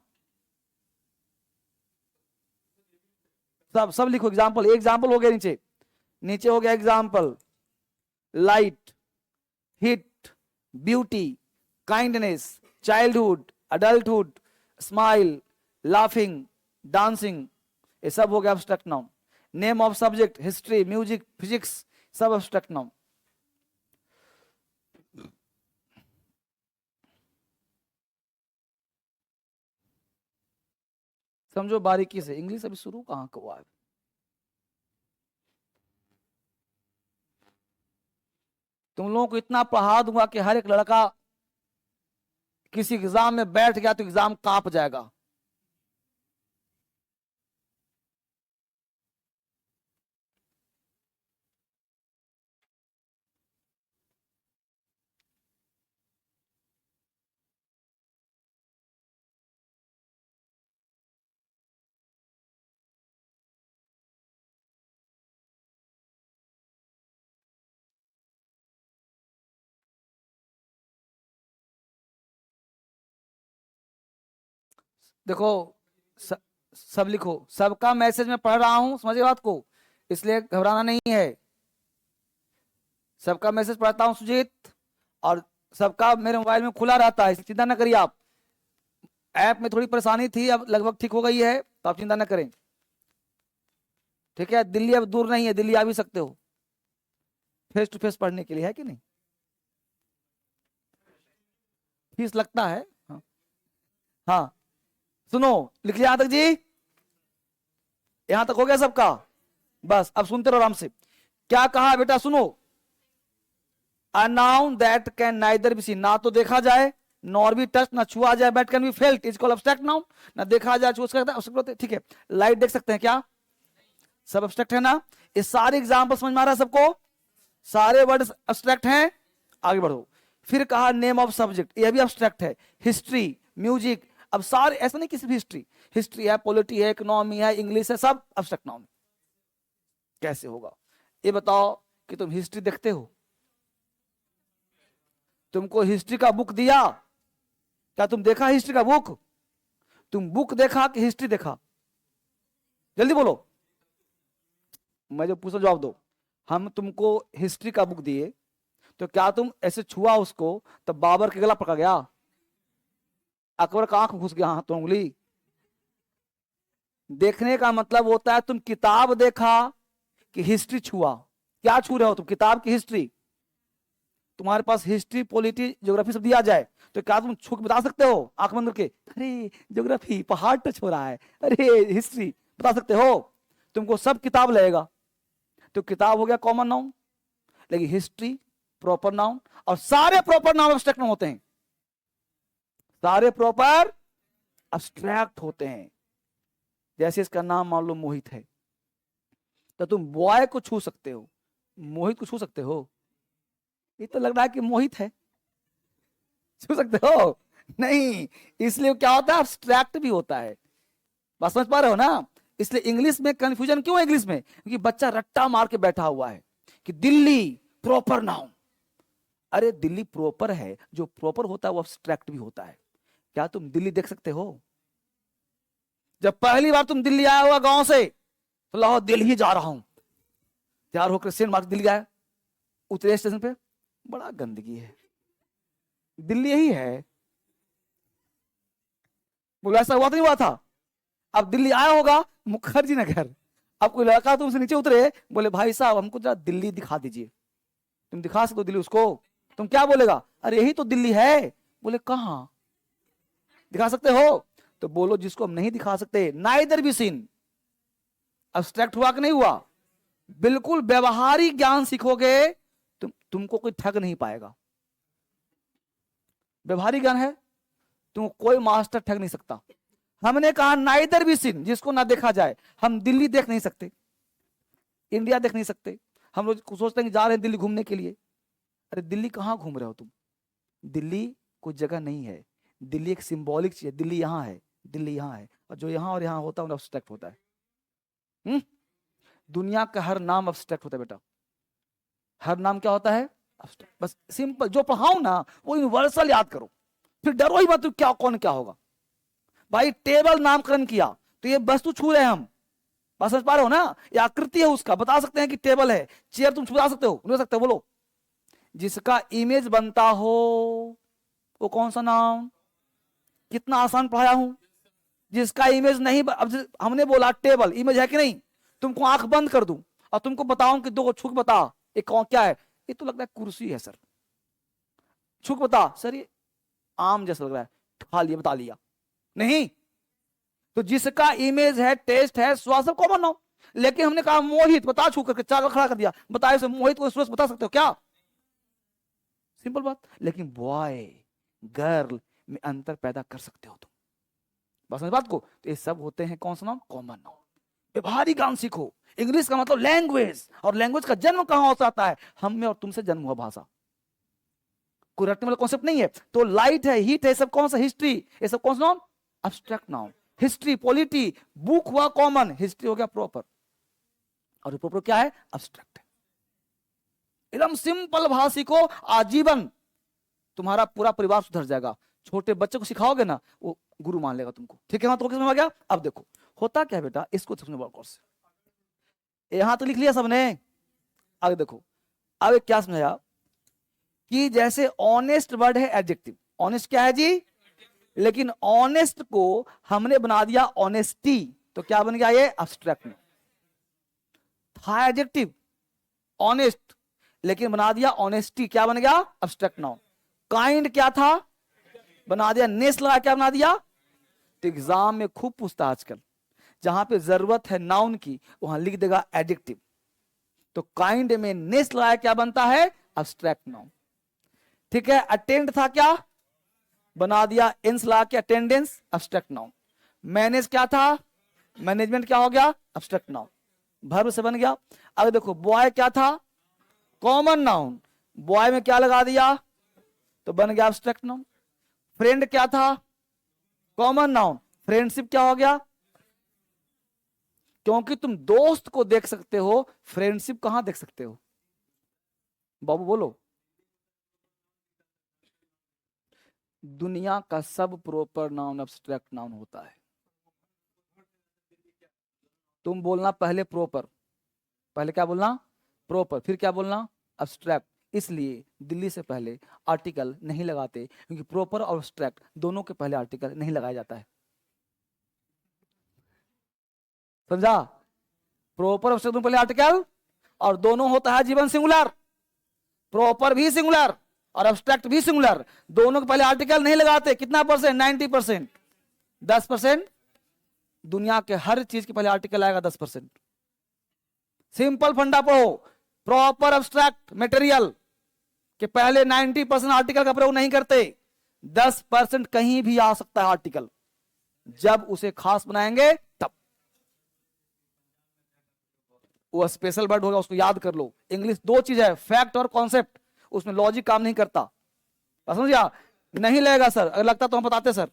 सब सब लिखो, एग्जाम्पल, एग्जाम्पल हो गया नीचे, नीचे हो गया example, light, hit, beauty, kindness, childhood, adulthood, smile, laughing, dancing, ये सब हो गया abstract noun. Name of subject, history, music, physics, सब अब्स्ट्रैक्ट नाउन। समझो बारीकी से, इंग्लिश अभी शुरू कहाँ हुआ है। तुम लोगों को इतना पढ़ा दूंगा कि हर एक लड़का किसी एग्जाम में बैठ गया तो एग्जाम कांप जाएगा। देखो, स, सब लिखो, सबका मैसेज मैं पढ़ रहा हूं, समझे बात को, इसलिए घबराना नहीं है। सबका मैसेज पढ़ता हूं सुजीत, और सबका मेरे मोबाइल में खुला रहता है, चिंता ना करिए आप। ऐप में थोड़ी परेशानी थी, अब लगभग ठीक हो गई है, तो आप चिंता ना करें। ठीक है, दिल्ली अब दूर नहीं है, दिल्ली आ भी सकते हो फेस टू फेस पढ़ने के लिए, है कि नहीं। फीस लगता है, हाँ। हाँ, सुनो, लिख लिया यहां तक जी, यहां तक हो गया सबका। बस अब सुनते रहो आराम से। क्या कहा बेटा, सुनो, a noun that can neither be seen, ना तो देखा जाए, नॉर बी टच, ना छुआ जाए, but can be felt is called abstract noun. ना देखा जाए, छुआ सकता है, ठीक है। लाइट देख सकते हैं क्या, सब अब्स्ट्रैक्ट है ना। ये सारे एग्जाम्पल समझ में आ रहा है सबको, सारे वर्ड अब्स्ट्रैक्ट हैं। आगे बढ़ो, फिर कहा नेम ऑफ सब्जेक्ट, ये भी अब्स्ट्रैक्ट है, हिस्ट्री, म्यूजिक, अब सारे, ऐसा नहीं किसी भी हिस्ट्री, हिस्ट्री है, पॉलिटी है, इकोनॉमी है, इंग्लिश है, सब अब्स्ट्रैक्ट नाउन। कैसे होगा ये बताओ, कि तुम हिस्ट्री देखते हो, तुमको हिस्ट्री का बुक दिया, क्या तुम देखा हिस्ट्री का बुक, तुम बुक देखा कि हिस्ट्री देखा, जल्दी बोलो, मैं जो पूछा जवाब दो। हम तुमको हिस्ट्री का बुक दिए, तो क्या तुम ऐसे छुआ उसको, तो बाबर के गला पकड़ गया, अकबर का आंख घुस गया हाथ तो उंगली। देखने का मतलब होता है तुम किताब देखा कि हिस्ट्री छुआ, क्या छू रहे हो तुम, किताब की हिस्ट्री। तुम्हारे पास हिस्ट्री, पॉलिटी, ज्योग्राफी सब दिया जाए, तो क्या तुम छू के बता सकते हो आंख बंद करके, अरे ज्योग्राफी पहाड़ टच हो रहा है, अरे हिस्ट्री, बता सकते हो। तुमको सब किताब लगेगा, तो किताब हो गया कॉमन नाउन, लेकिन हिस्ट्री प्रॉपर नाउन, और सारे प्रॉपर नाउन अब्स्ट्रैक्ट नाउन होते हैं, सारे प्रॉपर अब्स्ट्रैक्ट होते हैं। जैसे इसका नाम मान लो मोहित है, तो तुम बॉय को छू सकते हो, मोहित को छू सकते हो, ये तो लग रहा है कि मोहित है, छू सकते हो नहीं, इसलिए क्या होता है, अब्स्ट्रैक्ट भी होता है। बात समझ पा रहे हो ना। इसलिए इंग्लिश में कंफ्यूजन क्यों है, इंग्लिश में, क्योंकि बच्चा रट्टा मार के बैठा हुआ है कि दिल्ली प्रॉपर नाउन, अरे दिल्ली प्रॉपर है, जो प्रॉपर होता है वो अब्स्ट्रैक्ट भी होता है। क्या तुम दिल्ली देख सकते हो, जब पहली बार तुम दिल्ली आया हुआ गांव से, तो लाहौर दिल्ली जा रहा हूं, तैयार होकर सेंट मार्क दिल्ली आया, उतरे स्टेशन पे, बड़ा गंदगी है। दिल्ली यही है। बोला ऐसा हुआ तो नहीं हुआ था। अब दिल्ली आया होगा मुखर्जी नगर, अब कोई लड़का तुमसे नीचे उतरे, बोले भाई साहब हमको जरा दिल्ली दिखा दीजिए, तुम दिखा सकते हो दिल्ली उसको, तुम क्या बोलेगा? अरे यही तो दिल्ली है। बोले कहां दिखा सकते हो? तो बोलो जिसको हम नहीं दिखा सकते, नाइदर बी सीन। अब्स्ट्रैक्ट हुआ कि नहीं हुआ? बिल्कुल व्यवहारिक ज्ञान सीखोगे तुमको कोई ठग नहीं पाएगा। व्यवहारिक ज्ञान है, तुम कोई मास्टर ठग नहीं सकता। हमने कहा नाइदर बी सीन, जिसको ना देखा जाए। हम दिल्ली देख नहीं सकते, इंडिया देख नहीं सकते। हम लोग सोचते हैं कि जा रहे हैं दिल्ली घूमने के लिए। अरे दिल्ली कहां घूम रहे हो तुम? दिल्ली कोई जगह नहीं है, दिल्ली एक सिंबॉलिक चीज है। दिल्ली यहां है, दिल्ली यहां है, और जो यहां और यहां होता है अब्स्ट्रैक्ट होता है। दुनिया का हर नाम अब्स्ट्रैक्ट होता है बेटा। हर नाम क्या होता है? अब्स्ट्रैक्ट। बस सिंपल जो पढ़ाऊं ना वो यूनिवर्सल याद करो, फिर डरो ही मत क्या कौन क्या होगा। भाई टेबल नामकरण किया तो ये वस्तु छू रहे हैं हम, बात समझ पा रहे हो ना? ये आकृति है उसका, बता सकते हैं कि टेबल है। चेयर तुम छुपा सकते हो? नहीं सकते हो? बोलो। जिसका इमेज बनता हो वो कौन सा नाम? कितना आसान पढ़ाया हूं। जिसका इमेज नहीं अब हमने बोला टेबल इमेज है कि नहीं? तुमको आंख बंद कर दूं और तुमको बताऊं कि दो छुक बता ये कौन क्या है? ये तो लगता है कुर्सी है सर। छुक बता सर, ये आम जैसा लग रहा है। खा लिया, बता लिया नहीं। तो जिसका इमेज है, टेस्ट है, स्वाद, सब कॉमन हो। लेकिन हमने कहा मोहित, बता छू करके चार खड़ा कर दिया, बताए से मोहित को स्वस्थ बता सकते हो क्या? सिंपल बात। लेकिन बॉय गर्ल में अंतर पैदा कर सकते हो तुम। बस इस बात को, तो ये सब होते हैं कौन सा नाम? Common noun. व्यवहारिक ज्ञान सीखो। इंग्लिश का मतलब लैंग्वेज, और लैंग्वेज का जन्म कहां हो सकता है? हम में और तुमसे जन्म हुआ भाषा। कोई रटने वाला कॉन्सेप्ट नहीं है। तो लाइट है, हीट है, सब कौन सा? हिस्ट्री। ये सब कौन सा noun? Abstract noun. History, polity, book हुआ कॉमन, हिस्ट्री हो गया प्रॉपर, और प्रॉपर क्या है? अब्स्ट्रैक्ट। एकदम सिंपल भाषा सीखो, आजीवन तुम्हारा पूरा परिवार सुधर जाएगा। छोटे बच्चे को सिखाओगे ना वो गुरु मान लेगा तुमको। ठीक है? तो समझ गया? अब देखो होता क्या है बेटा, इसको समझने वाला कोर्स यहां तो लिख लिया सबने। आगे देखो, अब क्या समझाया कि जैसे ऑनेस्ट वर्ड है एडजेक्टिव। ऑनेस्ट क्या है जी? लेकिन ऑनेस्ट को हमने बना दिया ऑनेस्टी, तो क्या बन गया ये? अब्स्ट्रैक्ट। था एडजेक्टिव ऑनेस्ट, लेकिन बना दिया ऑनेस्टी, क्या बन गया? Abstract noun. काइंड क्या था? बना दिया नेस लगा, क्या बना दिया? तो एग्जाम में खूब पूछता है आजकल, जहां पे जरूरत है नाउन की वहां लिख देगा एडजेक्टिव। तो काइंड में नेस लगाया, क्या बनता है? Abstract noun. ठीक है? अटेंड था, क्या बना दिया? एंस लगा के अटेंडेंस, अब्स्ट्रैक्ट नाउन। मैनेज क्या था? मैनेजमेंट, क्या हो गया? Abstract noun. वर्ब से बन गया। अब देखो बॉय क्या था? Common noun. बॉय में क्या लगा दिया? तो बन गया अब्स्ट्रैक्ट नाउन। फ्रेंड क्या था? Common noun. फ्रेंडशिप क्या हो गया? क्योंकि तुम दोस्त को देख सकते हो, फ्रेंडशिप कहां देख सकते हो? बाबू बोलो। दुनिया का सब प्रॉपर नाउन अब्स्ट्रैक्ट नाउन होता है। तुम बोलना पहले प्रॉपर, पहले क्या बोलना? प्रॉपर, फिर क्या बोलना? अब्स्ट्रैक्ट। इसलिए दिल्ली से पहले आर्टिकल नहीं लगाते, क्योंकि प्रॉपर और अब्स्ट्रैक्ट दोनों के पहले आर्टिकल नहीं लगाया जाता है। समझा? प्रॉपर अब्स्ट्रैक्ट पहले आर्टिकल, और दोनों होता है जीवन सिंगुलर। प्रॉपर भी सिंगुलर और अब्स्ट्रैक्ट भी सिंगुलर, दोनों के पहले आर्टिकल नहीं लगाते। कितना परसेंट? 90%। 10% दुनिया के हर चीज के पहले आर्टिकल आएगा 10%। सिंपल फंडा पढ़ो। प्रॉपर अब्स्ट्रैक्ट मटेरियल के पहले 90% आर्टिकल का प्रयोग नहीं करते। 10% कहीं भी आ सकता है आर्टिकल, जब उसे खास बनाएंगे तब। वो स्पेशल वर्ड होगा, उसको याद कर लो। इंग्लिश दो चीज है, फैक्ट और कॉन्सेप्ट, उसमें लॉजिक काम नहीं करता। समझिया? नहीं लगेगा सर, अगर लगता तो हम बताते सर।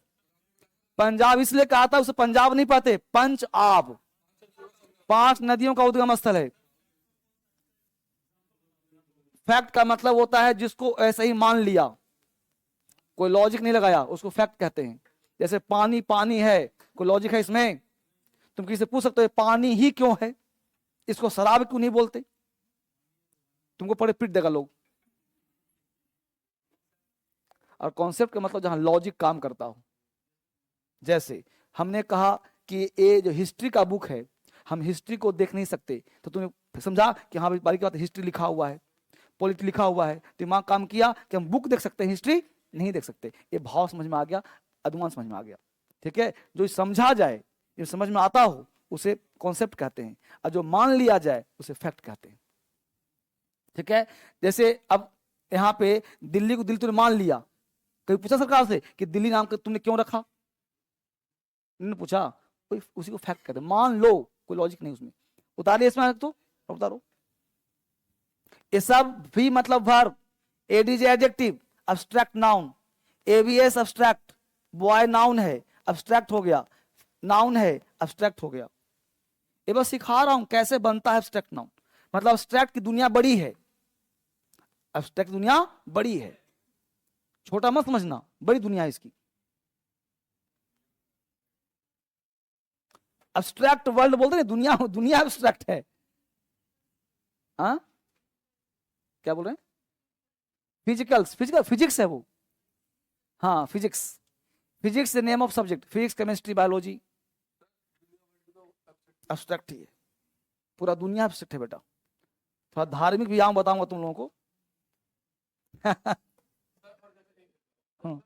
पंजाब इसलिए कहा था, उसे पंजाब नहीं पाते, पंच आब, 5 नदियों का उद्गम स्थल है। फैक्ट का मतलब होता है जिसको ऐसे ही मान लिया, कोई लॉजिक नहीं लगाया, उसको फैक्ट कहते हैं। जैसे पानी पानी है, कोई लॉजिक है इसमें? तुम किसी से पूछ सकते हो पानी ही क्यों है, इसको शराब क्यों नहीं बोलते? तुमको पढ़े पीट देगा लोग। और कॉन्सेप्ट का मतलब जहां लॉजिक काम करता हो। जैसे हमने कहा कि ये जो हिस्ट्री का बुक है, हम हिस्ट्री को देख नहीं सकते, तो तूने समझा कि हाँ भाई बारीक बात, हिस्ट्री लिखा हुआ है, पॉलिटी लिखा हुआ है, दिमाग काम किया कि हम बुक देख सकते हैं, हिस्ट्री नहीं देख सकते। ये भाव समझ में आ गया, अनुमान समझ में आ गया। ठीक है, जो समझा जाए, जो समझ में आता हो उसे कॉन्सेप्ट कहते हैं, और जो मान लिया जाए उसे फैक्ट कहते हैं। ठीक है, जैसे अब यहाँ पे दिल्ली को दिल्ली तूने मान लिया, कभी पूछा सरकार से कि दिल्ली नाम का तुमने क्यों रखा? उन्होंने पूछा, कोई उसी को फैक्ट कहते हैं, मान लो, कोई लॉजिक नहीं उसमें। उतारिए इसमें तो उतारो। ये सब भी मतलब verb, ADJ adjective, abstract noun, ABS abstract, boy noun है अब्स्ट्रैक्ट हो गया, नाउन है अब्स्ट्रैक्ट हो गया। ये बस सिखा रहा हूं कैसे बनता है अब्स्ट्रैक्ट नाउन। मतलब अब्स्ट्रैक्ट की दुनिया बड़ी है, अब्स्ट्रैक्ट दुनिया बड़ी है, छोटा मत समझना, बड़ी दुनिया है इसकी। अब्स्ट्रैक्ट वर्ल्ड बोलते हैं, दुनिया दुनिया अब्स्ट्रैक्ट है। हाँ क्या बोल रहे हैं? फिजिकल फिजिक्स है वो। हाँ physics, physics name of subject, physics chemistry biology abstract ही है, पूरा दुनिया अब्स्ट्रैक्ट है बेटा। थोड़ा धार्मिक भी आऊं बताऊंगा तुम लोगों को। हाँ।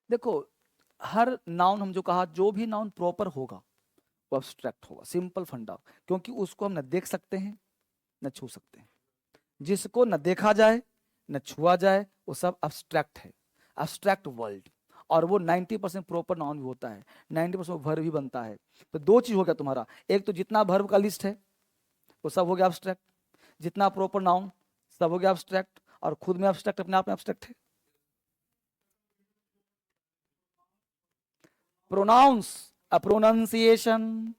देखो हर नाउन, हम जो कहा, जो भी नाउन प्रॉपर होगा वो अब्स्ट्रैक्ट होगा, सिंपल फंडा, क्योंकि उसको हम न देख सकते हैं न छू सकते हैं। जिसको न देखा जाए न छुआ जाए वो सब अब्स्ट्रैक्ट है, अब्स्ट्रैक्ट वर्ल्ड। और वो 90% प्रॉपर नाउन भी होता है, 90% वर्ब भी बनता है। तो दो चीज हो गया तुम्हारा, एक तो जितना वर्ब का लिस्ट है वो सब हो गया अब्स्ट्रैक्ट, जितना प्रॉपर नाउन सब हो गया अब्स्ट्रैक्ट, और खुद में अब्स्ट्रैक्ट, अपने आप में अब्स्ट्रैक्ट है। प्रोनाउंस, प्रोनाउंसिएशन,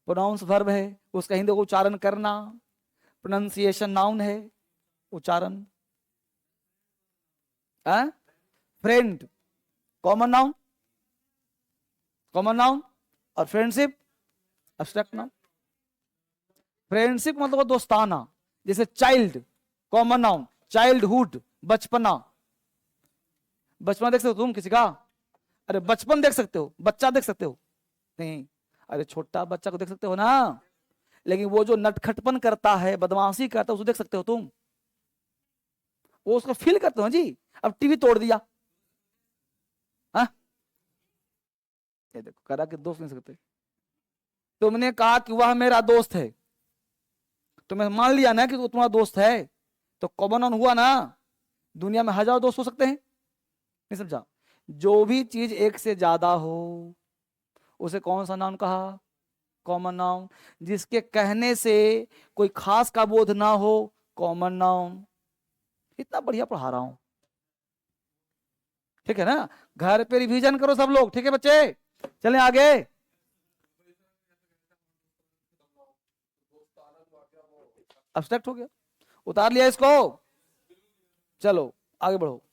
प्रोनाउंस वर्ब है, उसका हिंदी को उच्चारण करना, प्रोनाउंसिएशन नाउन है, उच्चारण। Friend common noun, common noun, और फ्रेंडशिप अब्स्ट्रैक्ट नाउन। फ्रेंडशिप मतलब दोस्ताना, जैसे चाइल्ड कॉमन नाउन, चाइल्डहुड बचपना, बचपना देख सकते हो तुम किसी का? अरे बचपन देख सकते हो, बच्चा देख सकते हो नहीं? अरे छोटा बच्चा को देख सकते हो ना, लेकिन वो जो नटखटपन करता है, बदमाशी करता है, उसको देख सकते हो तुम? वो उसको फील करते हो जी। अब टीवी तोड़ दिया, हाँ ये देखो, करा कि दोस्त नहीं सकते। तुमने कहा कि वह मेरा दोस्त है, तो मैं मान लिया ना कि वो तुम्हारा दोस्त है, तो कॉमन नाउन हुआ ना। दुनिया में हजारों दोस्त हो सकते हैं, नहीं समझा? जो भी चीज एक से ज्यादा हो उसे कौन सा नाउन कहा? Common noun. जिसके कहने से कोई खास का बोध ना हो, कॉमन नाउन। इतना बढ़िया पढ़ा रहा हूं, ठीक है ना? घर पे रिवीजन करो सब लोग, ठीक है बच्चे? चलें आगे। अब्स्ट्रैक्ट हो गया, उतार लिया इसको। चलो आगे बढ़ो,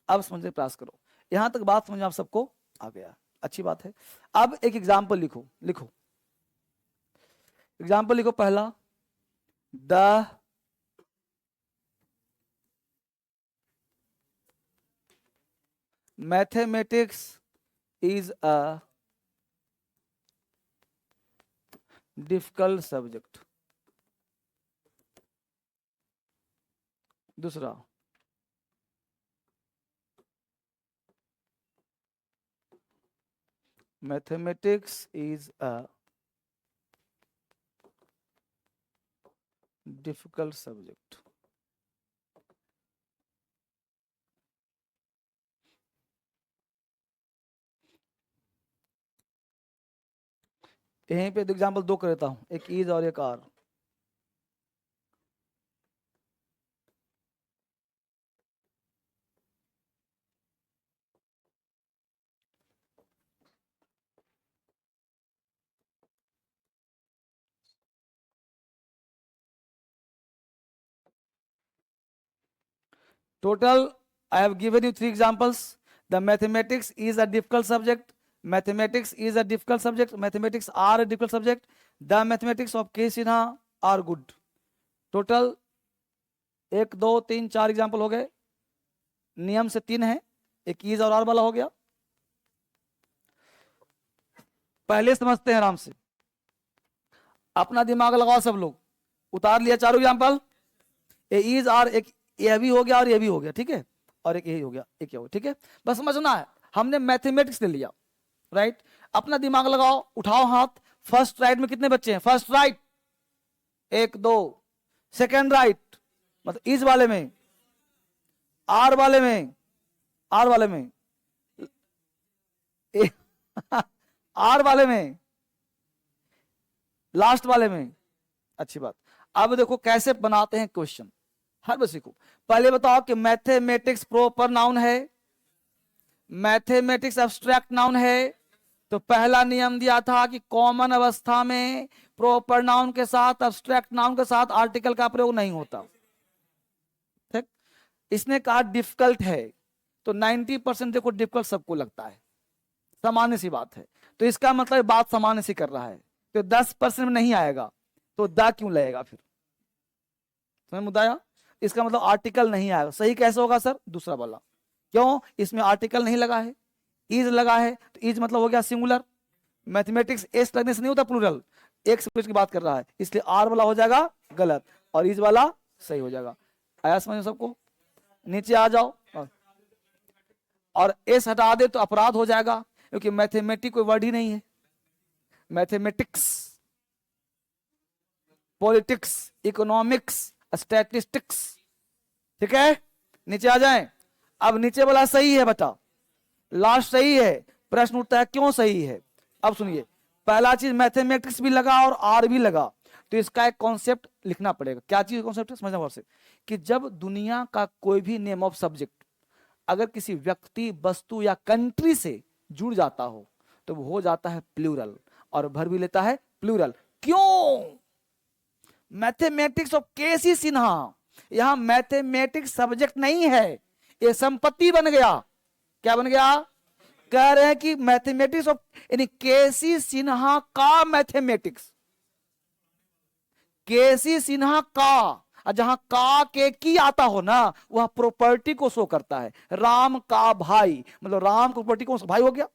अब समझने का प्रयास करो। यहां तक बात समझ में आप सबको आ गया, अच्छी बात है। अब एक एग्जाम्पल लिखो, लिखो एग्जाम्पल लिखो। पहला, the mathematics is a difficult subject. दूसरा, mathematics is a difficult subject. यहीं पे एग्जाम्पल दो कर देता हूं, एक इज और एक are. Total, I have given you 3 examples. The mathematics is a difficult subject. Mathematics is a difficult subject. Mathematics are a difficult subject. The mathematics of K. Sinha are good. Total 1 2 3 4 example हो गए, नियम से 3 है, एक is और are वाला हो गया। पहले समझते हैं आराम से, अपना दिमाग लगाओ सब लोग। उतार लिया चारों एग्जाम्पल, ए इज आर, एक ये भी हो गया और ये भी हो गया, ठीक है, और एक यही हो गया, एक ये हो, ठीक है। बस समझना है, हमने मैथमेटिक्स ले लिया, राइट। अपना दिमाग लगाओ, उठाओ हाथ। फर्स्ट राइट में कितने बच्चे हैं? फर्स्ट राइट 1 2, सेकेंड राइट मतलब इज वाले में, आर वाले में, आर वाले में आर वाले में, लास्ट वाले में। अच्छी बात। अब देखो कैसे बनाते हैं क्वेश्चन, हर बच्चे को। पहले बताओ कि मैथमेटिक्स प्रॉपर नाउन है, मैथमेटिक्स एब्स्ट्रैक्ट नाउन है। तो पहला नियम दिया था कि कॉमन अवस्था में प्रॉपर नाउन के साथ, एब्स्ट्रैक्ट नाउन के साथ आर्टिकल का प्रयोग नहीं होता, ठीक। इसने कहा डिफिकल्ट है, तो 90% देखो डिफिकल्ट सबको लगता है, सामान्य सी बात है। तो इसका मतलब बात सामान्य सी कर रहा है, तो 10% में नहीं आएगा, तो दा क्यों लगेगा फिर? समझ मुद्दा आया? इसका मतलब आर्टिकल नहीं आएगा। सही कैसे होगा सर? दूसरा वाला। क्यों? इसमें आर्टिकल नहीं लगा है, इज लगा है, तो इज मतलब हो गया सिंगुलर। मैथमेटिक्स एस लगने से नहीं होता प्लूरल, एक सब्जेक्ट की बात कर रहा है, इसलिए आर वाला हो जाएगा गलत और इज वाला सही हो जाएगा। आया समझ सबको? नीचे आ जाओ, और एस हटा दे तो अपराध हो जाएगा, क्योंकि मैथमेटिक कोई वर्ड ही नहीं है। मैथमेटिक्स, पॉलिटिक्स, इकोनॉमिक्स, स्टैटिस्टिक्स, ठीक है। नीचे आ जाएं। अब नीचे वाला सही है बता, लास्ट सही है। प्रश्न उठता है क्यों सही है? अब सुनिए, पहला चीज मैथमेटिक्स भी लगा और आर भी लगा, तो इसका एक कॉन्सेप्ट लिखना पड़ेगा। क्या चीज कॉन्सेप्ट है समझना से, कि जब दुनिया का कोई भी नेम ऑफ सब्जेक्ट अगर किसी व्यक्ति, वस्तु या कंट्री से जुड़ जाता हो तो वो हो जाता है प्लूरल, और भर भी लेता है प्लूरल। क्यों? मैथमेटिक्स ऑफ केसी सिन्हा, यहां मैथमेटिक्स सब्जेक्ट नहीं है, ये संपत्ति बन गया। क्या बन गया? कह रहे हैं कि मैथमेटिक्स ऑफ, यानी केसी सिन्हा का मैथमेटिक्स, केसी सिन्हा का, जहां का के की आता हो ना, वह प्रॉपर्टी को शो करता है। राम का भाई मतलब राम को प्रॉपर्टी कौन सा भाई हो गया,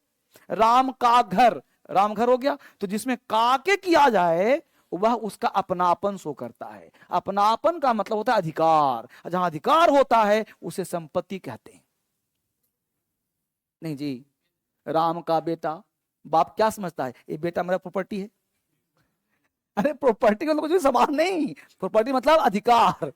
राम का घर, राम घर हो गया। तो जिसमें का के की आ जाए वह उसका अपनापन शो करता है। अपनापन का मतलब होता है अधिकार, जहां अधिकार होता है उसे संपत्ति कहते हैं। नहीं जी, राम का बेटा, बाप क्या समझता है? ये बेटा मेरा प्रॉपर्टी है। अरे प्रॉपर्टी का कुछ भी सवाल नहीं, प्रॉपर्टी मतलब अधिकार,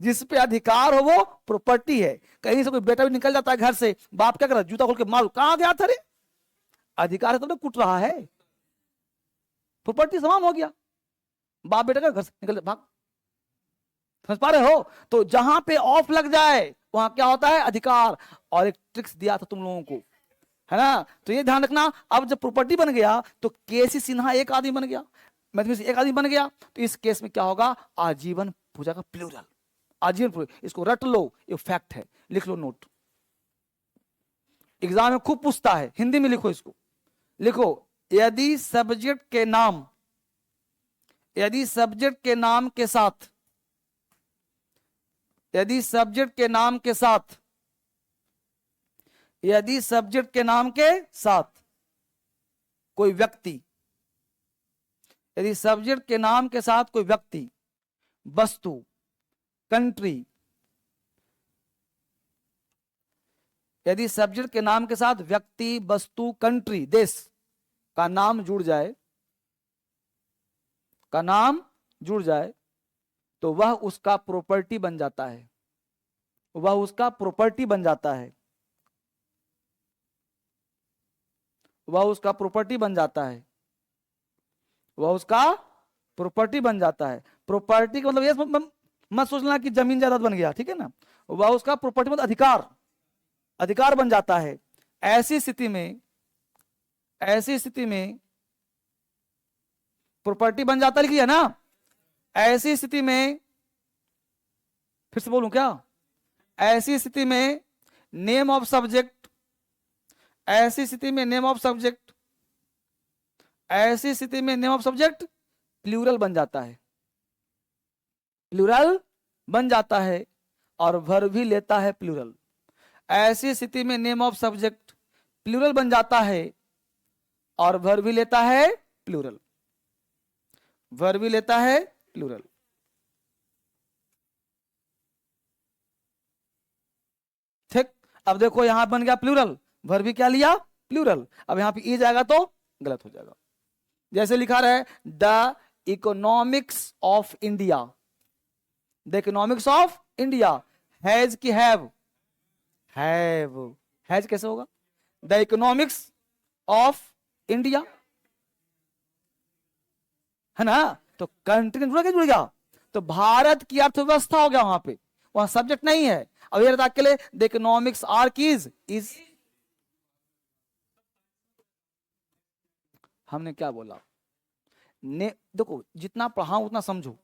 जिस पे अधिकार हो वो प्रॉपर्टी है। कहीं से कोई बेटा भी निकल जाता है घर से, बाप क्या कर रहा है? जूता खोल के मारो, कहां गया था रे? अधिकार है तो ना कुट रहा है, प्रॉपर्टी समान हो गया। बाप बेटा का घर से निकल भाग, समझ पा रहे हो? तो जहां पे ऑफ लग जाए वहां क्या होता है? अधिकार। और एक ट्रिक्स दिया था तुम लोगों को, है ना, तो ये ध्यान रखना। अब जब प्रॉपर्टी बन गया तो केसी सिन्हा एक आदमी बन गया, मैथमेटिक्स एक आदमी बन गया, तो इस केस में क्या होगा? आजीवन पूजा का प्लूरल, आजीवन प्लूरल। इसको रट लो, ये फैक्ट है, लिख लो नोट, एग्जाम में खूब पूछता है। हिंदी में लिखो इसको, लिखो यदि सब्जेक्ट के नाम, यदि सब्जेक्ट के नाम के साथ, यदि सब्जेक्ट के नाम के साथ, यदि सब्जेक्ट के नाम के साथ कोई व्यक्ति, यदि सब्जेक्ट के नाम के साथ कोई व्यक्ति, वस्तु, कंट्री, यदि सब्जेक्ट के नाम के साथ व्यक्ति, वस्तु, कंट्री, देश का नाम जुड़ जाए, का नाम जुड़ जाए, तो वह उसका प्रॉपर्टी बन जाता है, वह उसका प्रॉपर्टी बन जाता है, वह उसका प्रॉपर्टी बन जाता है, वह उसका प्रॉपर्टी बन जाता है। प्रॉपर्टी का मतलब ये मत सोचना कि जमीन जायदाद बन गया, ठीक है ना। वह उसका प्रॉपर्टी मतलब अधिकार, अधिकार बन जाता है। ऐसी स्थिति में, ऐसी स्थिति में प्रॉपर्टी बन जाता, लिखिए ना। ऐसी स्थिति में, फिर से बोलूं क्या? ऐसी स्थिति में नेम ऑफ सब्जेक्ट, ऐसी स्थिति में नेम ऑफ सब्जेक्ट, ऐसी स्थिति में नेम ऑफ सब्जेक्ट प्लूरल बन जाता है, प्लूरल बन जाता है और वर्ब भी लेता है प्लूरल। ऐसी स्थिति में नेम ऑफ सब्जेक्ट प्लूरल बन जाता है और वर्ब भी लेता है प्लूरल, वर्ब भी लेता है प्लूरल। ठीक, अब देखो यहां बन गया प्लूरल, वर्ब भी क्या लिया, प्लूरल। अब यहां पे ई जाएगा तो गलत हो जाएगा। जैसे लिखा रहा है the economics of India, the economics of India has की हैव, हैज कैसे होगा, द इकोनॉमिक्स ऑफ इंडिया, है ना, तो कंट्री जुड़ा क्या जुड़ गया, तो भारत की अर्थव्यवस्था हो गया वहां पे, वहां सब्जेक्ट नहीं है। अब ये रहता अकेले the economics are keys is, हमने क्या बोला, ने देखो जितना पढ़ा उतना समझो।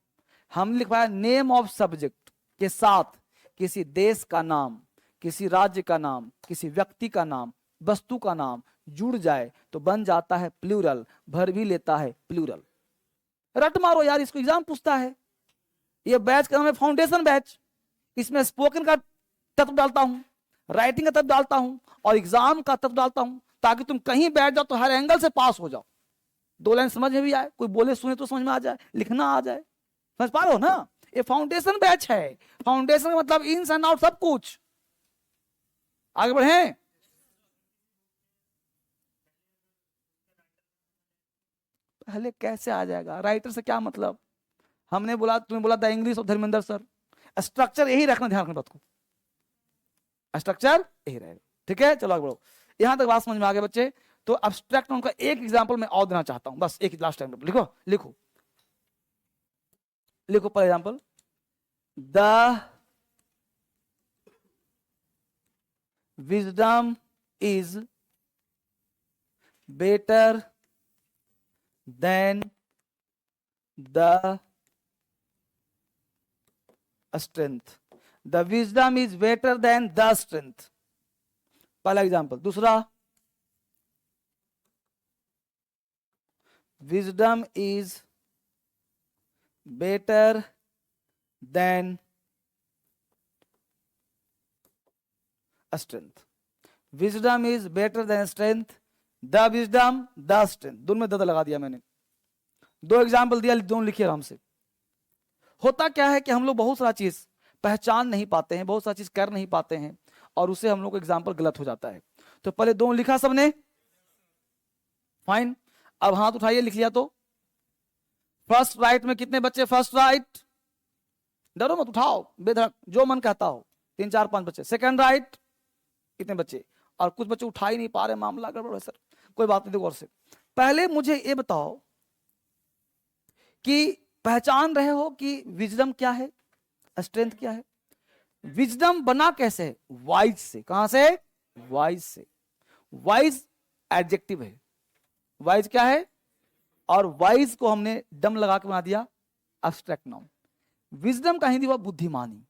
हम लिखवाया नेम ऑफ सब्जेक्ट के साथ किसी देश का नाम, किसी राज्य का नाम, किसी व्यक्ति का नाम, वस्तु का नाम जुड़ जाए तो बन जाता है प्लूरल, भर भी लेता है प्लूरल। रट मारो यार, इसको एग्जाम पूछता है। ये बैच का नाम है फाउंडेशन बैच, इसमें स्पोकन का तत्व डालता हूं, राइटिंग का तत्व डालता हूं और एग्जाम का तत्व डालता हूं, ताकि तुम कहीं बैठ जाओ तो हर एंगल से पास हो जाओ, 2 लाइन समझ में भी आए, कोई बोले सुने तो समझ में आ जाए, लिखना आ जाए। समझ पा रहे हो ना, ये फाउंडेशन बैच है। फाउंडेशन मतलब इन्स एंड आउट सब कुछ। आगे बढ़े, पहले कैसे आ जाएगा, राइटर से क्या मतलब, हमने बोला, तुमने बोला the English of Dharmendra sir, structure यही रखना, ध्यान रखना बात को, स्ट्रक्चर यही रहेगा। ठीक है, चलो आगे बढ़ो। यहां तक बात समझ में आ गए बच्चे। तो अब्स्ट्रैक्ट नाउन का एक एग्जांपल मैं और देना चाहता हूं, बस एक लास्ट टाइम लिखो लिखो लिखो for example, the wisdom is better than the strength, the wisdom is better than the strength, पहला एग्जांपल। दूसरा, wisdom is better than strength, wisdom is better than strength, the wisdom the strength, दोनों में the लगा दिया मैंने, 2 example दिया, दोनों लिखिए आराम से। होता क्या है कि हम लोग बहुत सारा चीज पहचान नहीं पाते हैं, बहुत सारा चीज कर नहीं पाते हैं और उससे हम लोग को एग्जाम्पल गलत हो जाता है। तो पहले दोनों लिखा सबने, फाइन। अब हाथ उठाइए, लिख लिया तो। फर्स्ट राइट में कितने बच्चे, फर्स्ट राइट, डरो मत, उठाओ बेधड़क, जो मन कहता हो, 3 4 5 बच्चे। सेकंड राइट, कितने बच्चे, और कुछ बच्चे उठा ही नहीं पा रहे, मामला गड़बड़ है सर, कोई बात नहीं, देखो और से। पहले मुझे ये बताओ कि पहचान रहे हो कि विजडम क्या है, स्ट्रेंथ क्या है। विजडम बना कैसे है, वाइज से, कहां से, वाइज से। वाइज एडजेक्टिव है, वाइज क्या है, और वाइज को हमने डम लगा के बना दिया एब्स्ट्रैक्ट नाउन। विजडम का हिंदी हुआ बुद्धिमानी,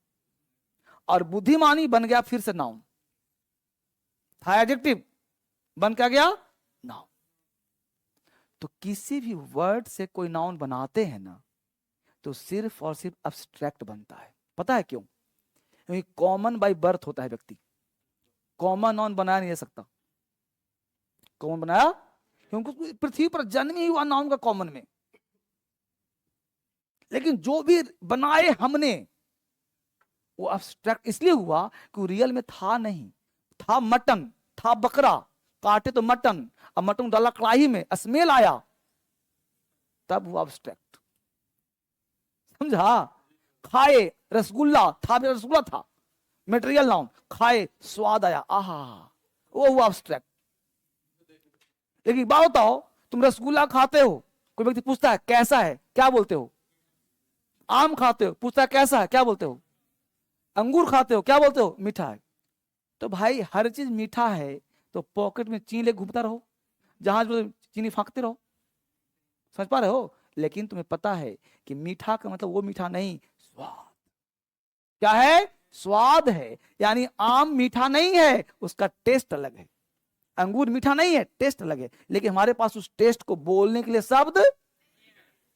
और बुद्धिमानी बन गया फिर से नाउन, था एडजेक्टिव, बन क्या गया, नाउन। तो किसी भी वर्ड से कोई नाउन बनाते हैं ना, तो सिर्फ और सिर्फ एब्स्ट्रैक्ट बनता है। पता है क्यों, क्योंकि कॉमन बाय बर्थ होता है व्यक्ति, कॉमन नाउन बनाया नहीं जा सकता। कॉमन बनाया क्योंकि पृथ्वी पर जन्म ही हुआ नाउन का कॉमन में, लेकिन जो भी बनाए हमने वो एब्स्ट्रैक्ट इसलिए हुआ कि रियल में था नहीं। था मटन, था बकरा, काटे तो मटन, अब मटन डाला कढ़ाई में, स्मेल आया, तब हुआ एब्स्ट्रैक्ट, समझा। खाए रसगुल्ला, था भी रसगुल्ला था, मटेरियल नाउन, खाए स्वाद आया, आहा, वो हुआ एब्स्ट्रैक्ट। लेकिन बात बताओ, तुम रसगुल्ला खाते हो, कोई व्यक्ति पूछता है कैसा है, क्या बोलते हो। आम खाते हो, पूछता है कैसा है, क्या बोलते हो। अंगूर खाते हो, क्या बोलते हो, मीठा है। तो भाई हर चीज मीठा है तो पॉकेट में चीनी ले घूमता रहो, जहां जो चीनी फांकते रहो, समझ पा रहे हो। लेकिन तुम्हें पता है कि मीठा का मतलब वो मीठा नहीं, स्वाद। क्या है, स्वाद है, यानी आम मीठा नहीं है, उसका टेस्ट अलग है। अंगूर मीठा नहीं है, टेस्ट अलग है, लेकिन हमारे पास उस टेस्ट को बोलने के लिए शब्द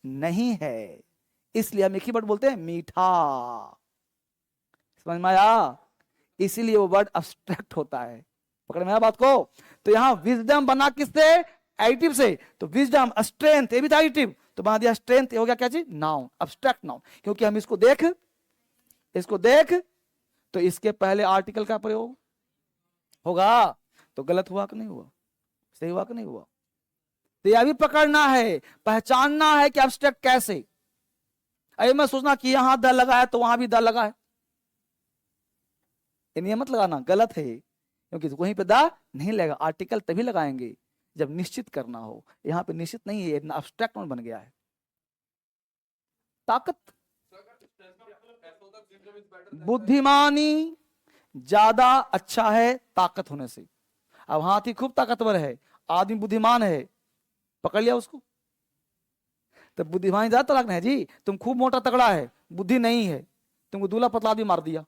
नहीं है, इसलिए हम एक ही वर्ड बोलते हैं, मीठा। समझ में आया? इसीलिए वो वर्ड अब्स्ट्रैक्ट होता है। पकड़ में आया बात को? तो यहां विजडम बना किससे? एडिटिव से। तो विजडम, स्ट्रेंथ, ये भी था एडिटिव, तो बना दिया स्ट्रेंथ। ये हो गया क्या चीज? Noun, abstract noun. क्योंकि हम इसको देख तो इसके पहले आर्टिकल का प्रयोग होगा। तो गलत हुआ कि नहीं हुआ? सही हुआ कि नहीं हुआ? तो यह भी पकड़ना है, पहचानना है कि अब्स्ट्रैक्ट कैसे। अरे मैं सोचना कि यहां द लगा है तो वहां भी द लगा है, ये मत लगाना, गलत है। क्योंकि वहीं पे द नहीं लगेगा, आर्टिकल तभी लगाएंगे जब निश्चित करना हो। यहां पे निश्चित नहीं है, अब्स्ट्रैक्ट बन गया है। ताकत, बुद्धिमानी ज्यादा अच्छा है ताकत होने से। अब हाथी खूब ताकतवर है, आदमी बुद्धिमान है, पकड़ लिया उसको, तो बुद्धिमानी ज्यादा ताकत है जी। तुम खूब मोटा तगड़ा है, बुद्धि नहीं है, तुमको दूल्हा पतला आदमी मार दिया,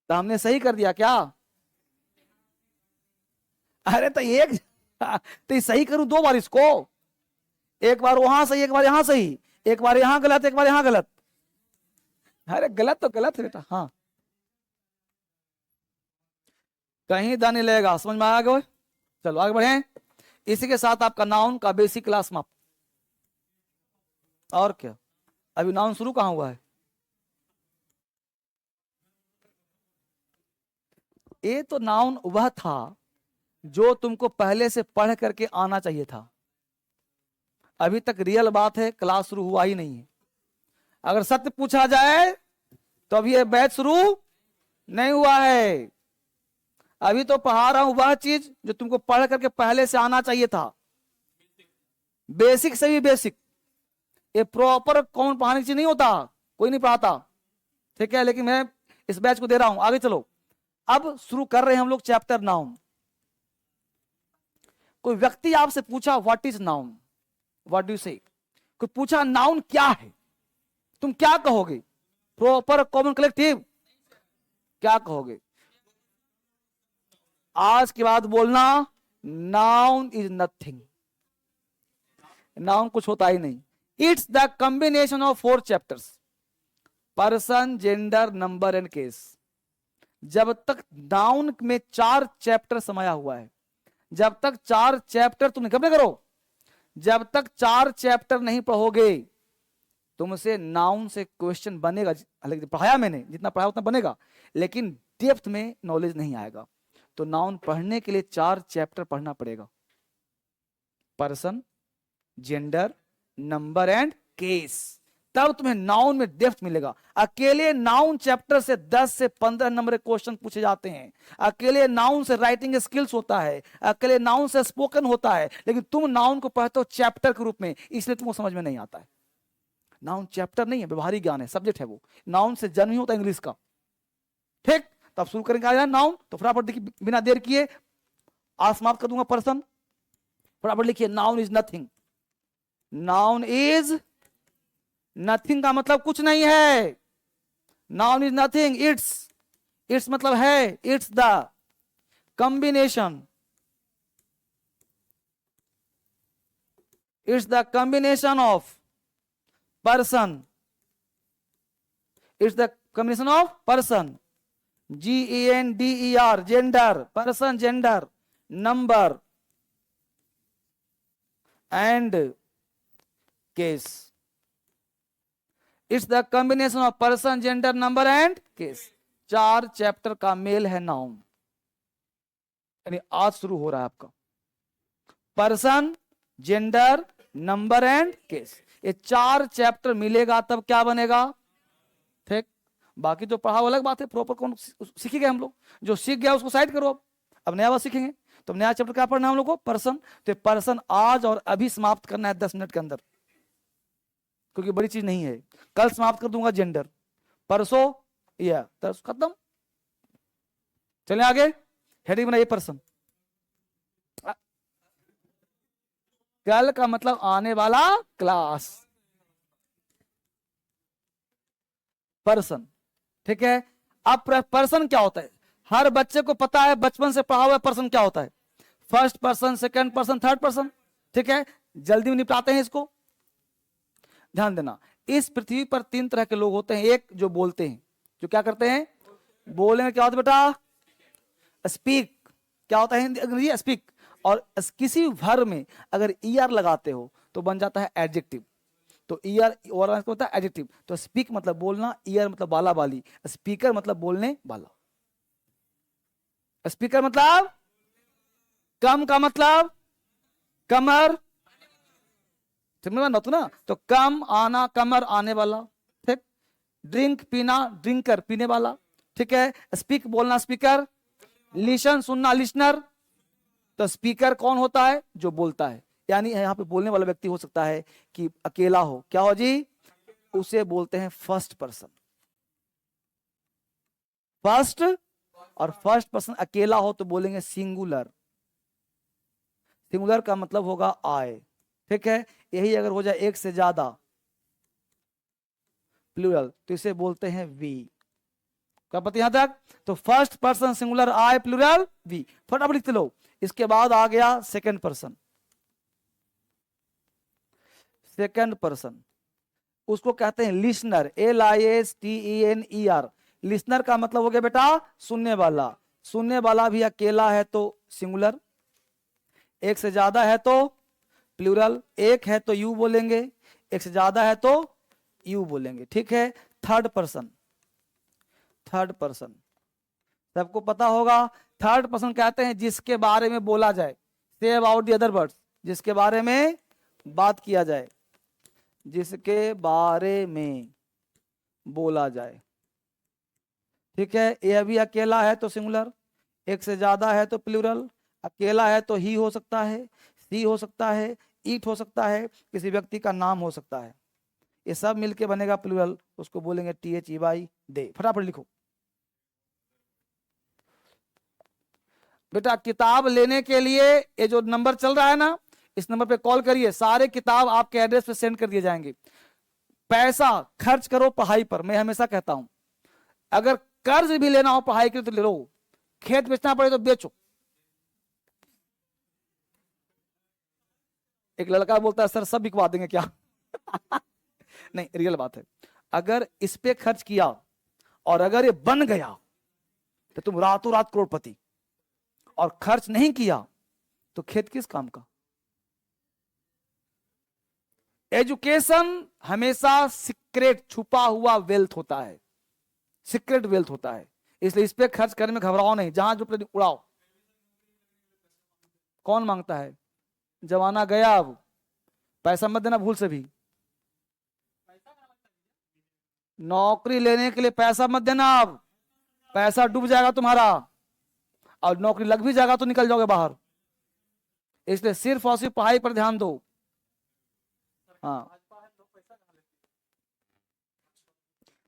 तो हमने सही कर दिया क्या? अरे तो तो सही करूं 2 बार इसको, एक बार वहां सही, एक बार यहां सही, एक बार यहां गलत, एक बार यहां गलत। अरे गलत तो गलत है बेटा। हाँ, कहीं दा नहीं लगेगा। समझ में आ गया? चलो आगे बढ़े। इसी के साथ आपका नाउन का बेसिक क्लास समाप्त। और क्या, अभी नाउन शुरू कहां हुआ है? ये तो नाउन वह था जो तुमको पहले से पढ़ करके आना चाहिए था। अभी तक रियल बात है, क्लास शुरू हुआ ही नहीं है। अगर सत्य पूछा जाए तो अभी ये बैच शुरू नहीं हुआ है। अभी तो पढ़ा रहा हूं वह चीज जो तुमको पढ़ करके पहले से आना चाहिए था। बेसिक से भी बेसिक। ये प्रॉपर कौन पढ़ाने की चीज नहीं होता, कोई नहीं पढ़ाता, ठीक है। लेकिन मैं इस बैच को दे रहा हूं। आगे चलो, अब शुरू कर रहे हैं हम लोग चैप्टर नाउन। कोई व्यक्ति आपसे पूछा what is noun, what do you से? कोई पूछा नाउन क्या है, तुम क्या कहोगे? प्रॉपर कॉमन कलेक्टिव, क्या कहोगे? आज के बाद बोलना नाउन इज नथिंग। नाउन कुछ होता ही नहीं। It's the combination of 4 chapters, person, gender, number and case. जब तक नाउन में 4 चैप्टर समाया हुआ है, जब तक 4 चैप्टर तुम निकम्मे करो, जब तक 4 चैप्टर नहीं पढ़ोगे, तुमसे नाउन से क्वेश्चन बनेगा। पढ़ाया मैंने, जितना पढ़ाया उतना बनेगा, लेकिन डेप्थ में नॉलेज नहीं आएगा। तो नाउन पढ़ने के लिए 4 चैप्टर पढ़ना पड़ेगा, person, gender, number and case. तब तुम्हें नाउन में डेप्थ मिलेगा। अकेले नाउन चैप्टर से 10 से 15 नंबर के क्वेश्चन पूछे जाते हैं। अकेले नाउन से राइटिंग स्किल्स होता है, अकेले नाउन से स्पोकन होता है। लेकिन तुम नाउन को पढ़ते हो चैप्टर के रूप में, इसलिए तुमको समझ में नहीं आता है। नाउन चैप्टर नहीं है, व्यवहारिक ज्ञान है, सब्जेक्ट है वो। नाउन से जन्म ही होता है इंग्लिश का, ठीक। तब शुरू करेंगे नाउन। तो फटाफट देखिए, बिना देर किए आज समाप्त कर दूंगा पर्सन। फटाफट लिखिए, noun is nothing. Noun is nothing का मतलब कुछ नहीं है। नाउन इज नथिंग, इट्स मतलब है, it's the combination, it's the combination of person, it's the combination of person, GENDER, gender, person, gender, number and case. It's the combination of person, gender, number and case. 4 chapter का mail है noun. यानी आज शुरू हो रहा है आपका person, gender, number and case. ये 4 चैप्टर मिलेगा तब क्या बनेगा, ठीक। बाकी जो पढ़ा अलग बात है, प्रॉपर कौन सीखेंगे हम लोग। जो सीख गया उसको साइड करो। अब नया बात सीखेंगे। तो नया चैप्टर क्या पढ़ना है हम लोग को, पर्सन। तो पर्सन आज और अभी समाप्त करना है 10 मिनट के अंदर, क्योंकि बड़ी चीज नहीं है। कल समाप्त कर दूंगा जेंडर, परसों या खत्म। चले आगे, हेडिंग बनाइए पर्सन। कल का मतलब आने वाला क्लास, पर्सन, ठीक है। अब पर्सन क्या होता है, हर बच्चे को पता है, बचपन से पढ़ा हुआ पर्सन क्या होता है। First person, second person, third person, ठीक है। जल्दी में निपटाते हैं इसको। ध्यान देना, इस पृथ्वी पर 3 तरह के लोग होते हैं। एक जो बोलते हैं, जो क्या करते हैं, बोलने में क्या होता है बेटा, स्पीक। क्या होता है हिंदी अंग्रेजी, स्पीक। और किसी वर्ब में अगर ईआर लगाते हो तो बन जाता है एडजेक्टिव। तो ईआर और होता है एडजेक्टिव। तो स्पीक मतलब बोलना, ईआर मतलब बाला बाली, स्पीकर मतलब बोलने वाला। स्पीकर मतलब कम का मतलब कमर, तो ना, तो कम आना, कमर आने वाला। ठीक। ड्रिंक पीना, ड्रिंकर पीने वाला। ठीक है। स्पीक बोलना, स्पीकर। लिसन सुनना, लिसनर। तो स्पीकर कौन होता है, जो बोलता है। यानी यहाँ पे बोलने वाला व्यक्ति हो सकता है कि अकेला हो, क्या हो जी, उसे बोलते हैं फर्स्ट पर्सन। फर्स्ट, और फर्स्ट पर्सन अकेला हो तो बोलेंगे सिंगुलर। सिंगुलर का मतलब होगा आई। ठीक है। यही अगर हो जाए एक से ज्यादा, प्लूरल, तो इसे बोलते हैं वी। क्या पता यहां तक। तो first person singular I, plural we. फटाफट लिखते लो। इसके बाद आ गया सेकंड पर्सन। सेकंड पर्सन उसको कहते हैं लिसनर, LISTENER। लिसनर का मतलब हो गया बेटा सुनने वाला। सुनने वाला भी अकेला है तो सिंगुलर, एक से ज्यादा है तो प्लूरल, एक है तो यू बोलेंगे, एक से ज्यादा है तो यू बोलेंगे। ठीक है। थर्ड पर्सन, थर्ड पर्सन सबको पता होगा। थर्ड पर्सन कहते हैं जिसके बारे में बोला जाए, say about the other words, जिसके बारे में बात किया जाए, जिसके बारे में बोला जाए। ठीक है। यह भी अकेला है तो सिंगुलर, एक से ज्यादा है तो प्लूरल, अकेला है तो ही हो सकता है, सी हो सकता है, ईट हो सकता है, किसी व्यक्ति का नाम हो सकता है। ये सब मिलके बनेगा प्लूरल, उसको बोलेंगे THEY दे। फटाफट लिखो बेटा। किताब लेने के लिए ये जो नंबर चल रहा है ना, इस नंबर पे कॉल करिए, सारे किताब आपके एड्रेस पे सेंड कर दिए जाएंगे। पैसा खर्च करो पढ़ाई पर, मैं हमेशा कहता हूं। अगर कर्ज भी लेना हो पढ़ाई के लिए तो ले लो, खेत बेचना पड़े तो बेचो। एक लड़का बोलता है सर सब बिकवा देंगे क्या? नहीं, रियल बात है। अगर इस पे खर्च किया और अगर ये बन गया तो तुम रातों रात करोड़पति, और खर्च नहीं किया तो खेत किस काम का। एजुकेशन हमेशा सीक्रेट, छुपा हुआ वेल्थ होता है, सीक्रेट वेल्थ होता है। इसलिए इस पे खर्च करने में घबराओ नहीं, जहां जो उड़ाओ। कौन मांगता है, जमाना गया, अब पैसा मत देना भूल से भी। नौकरी लेने के लिए पैसा मत देना, अब पैसा डूब जाएगा तुम्हारा, और नौकरी लग भी जाएगा तो निकल जाओगे बाहर। इसलिए सिर्फ और सिर्फ पढ़ाई पर ध्यान दो। हाँ,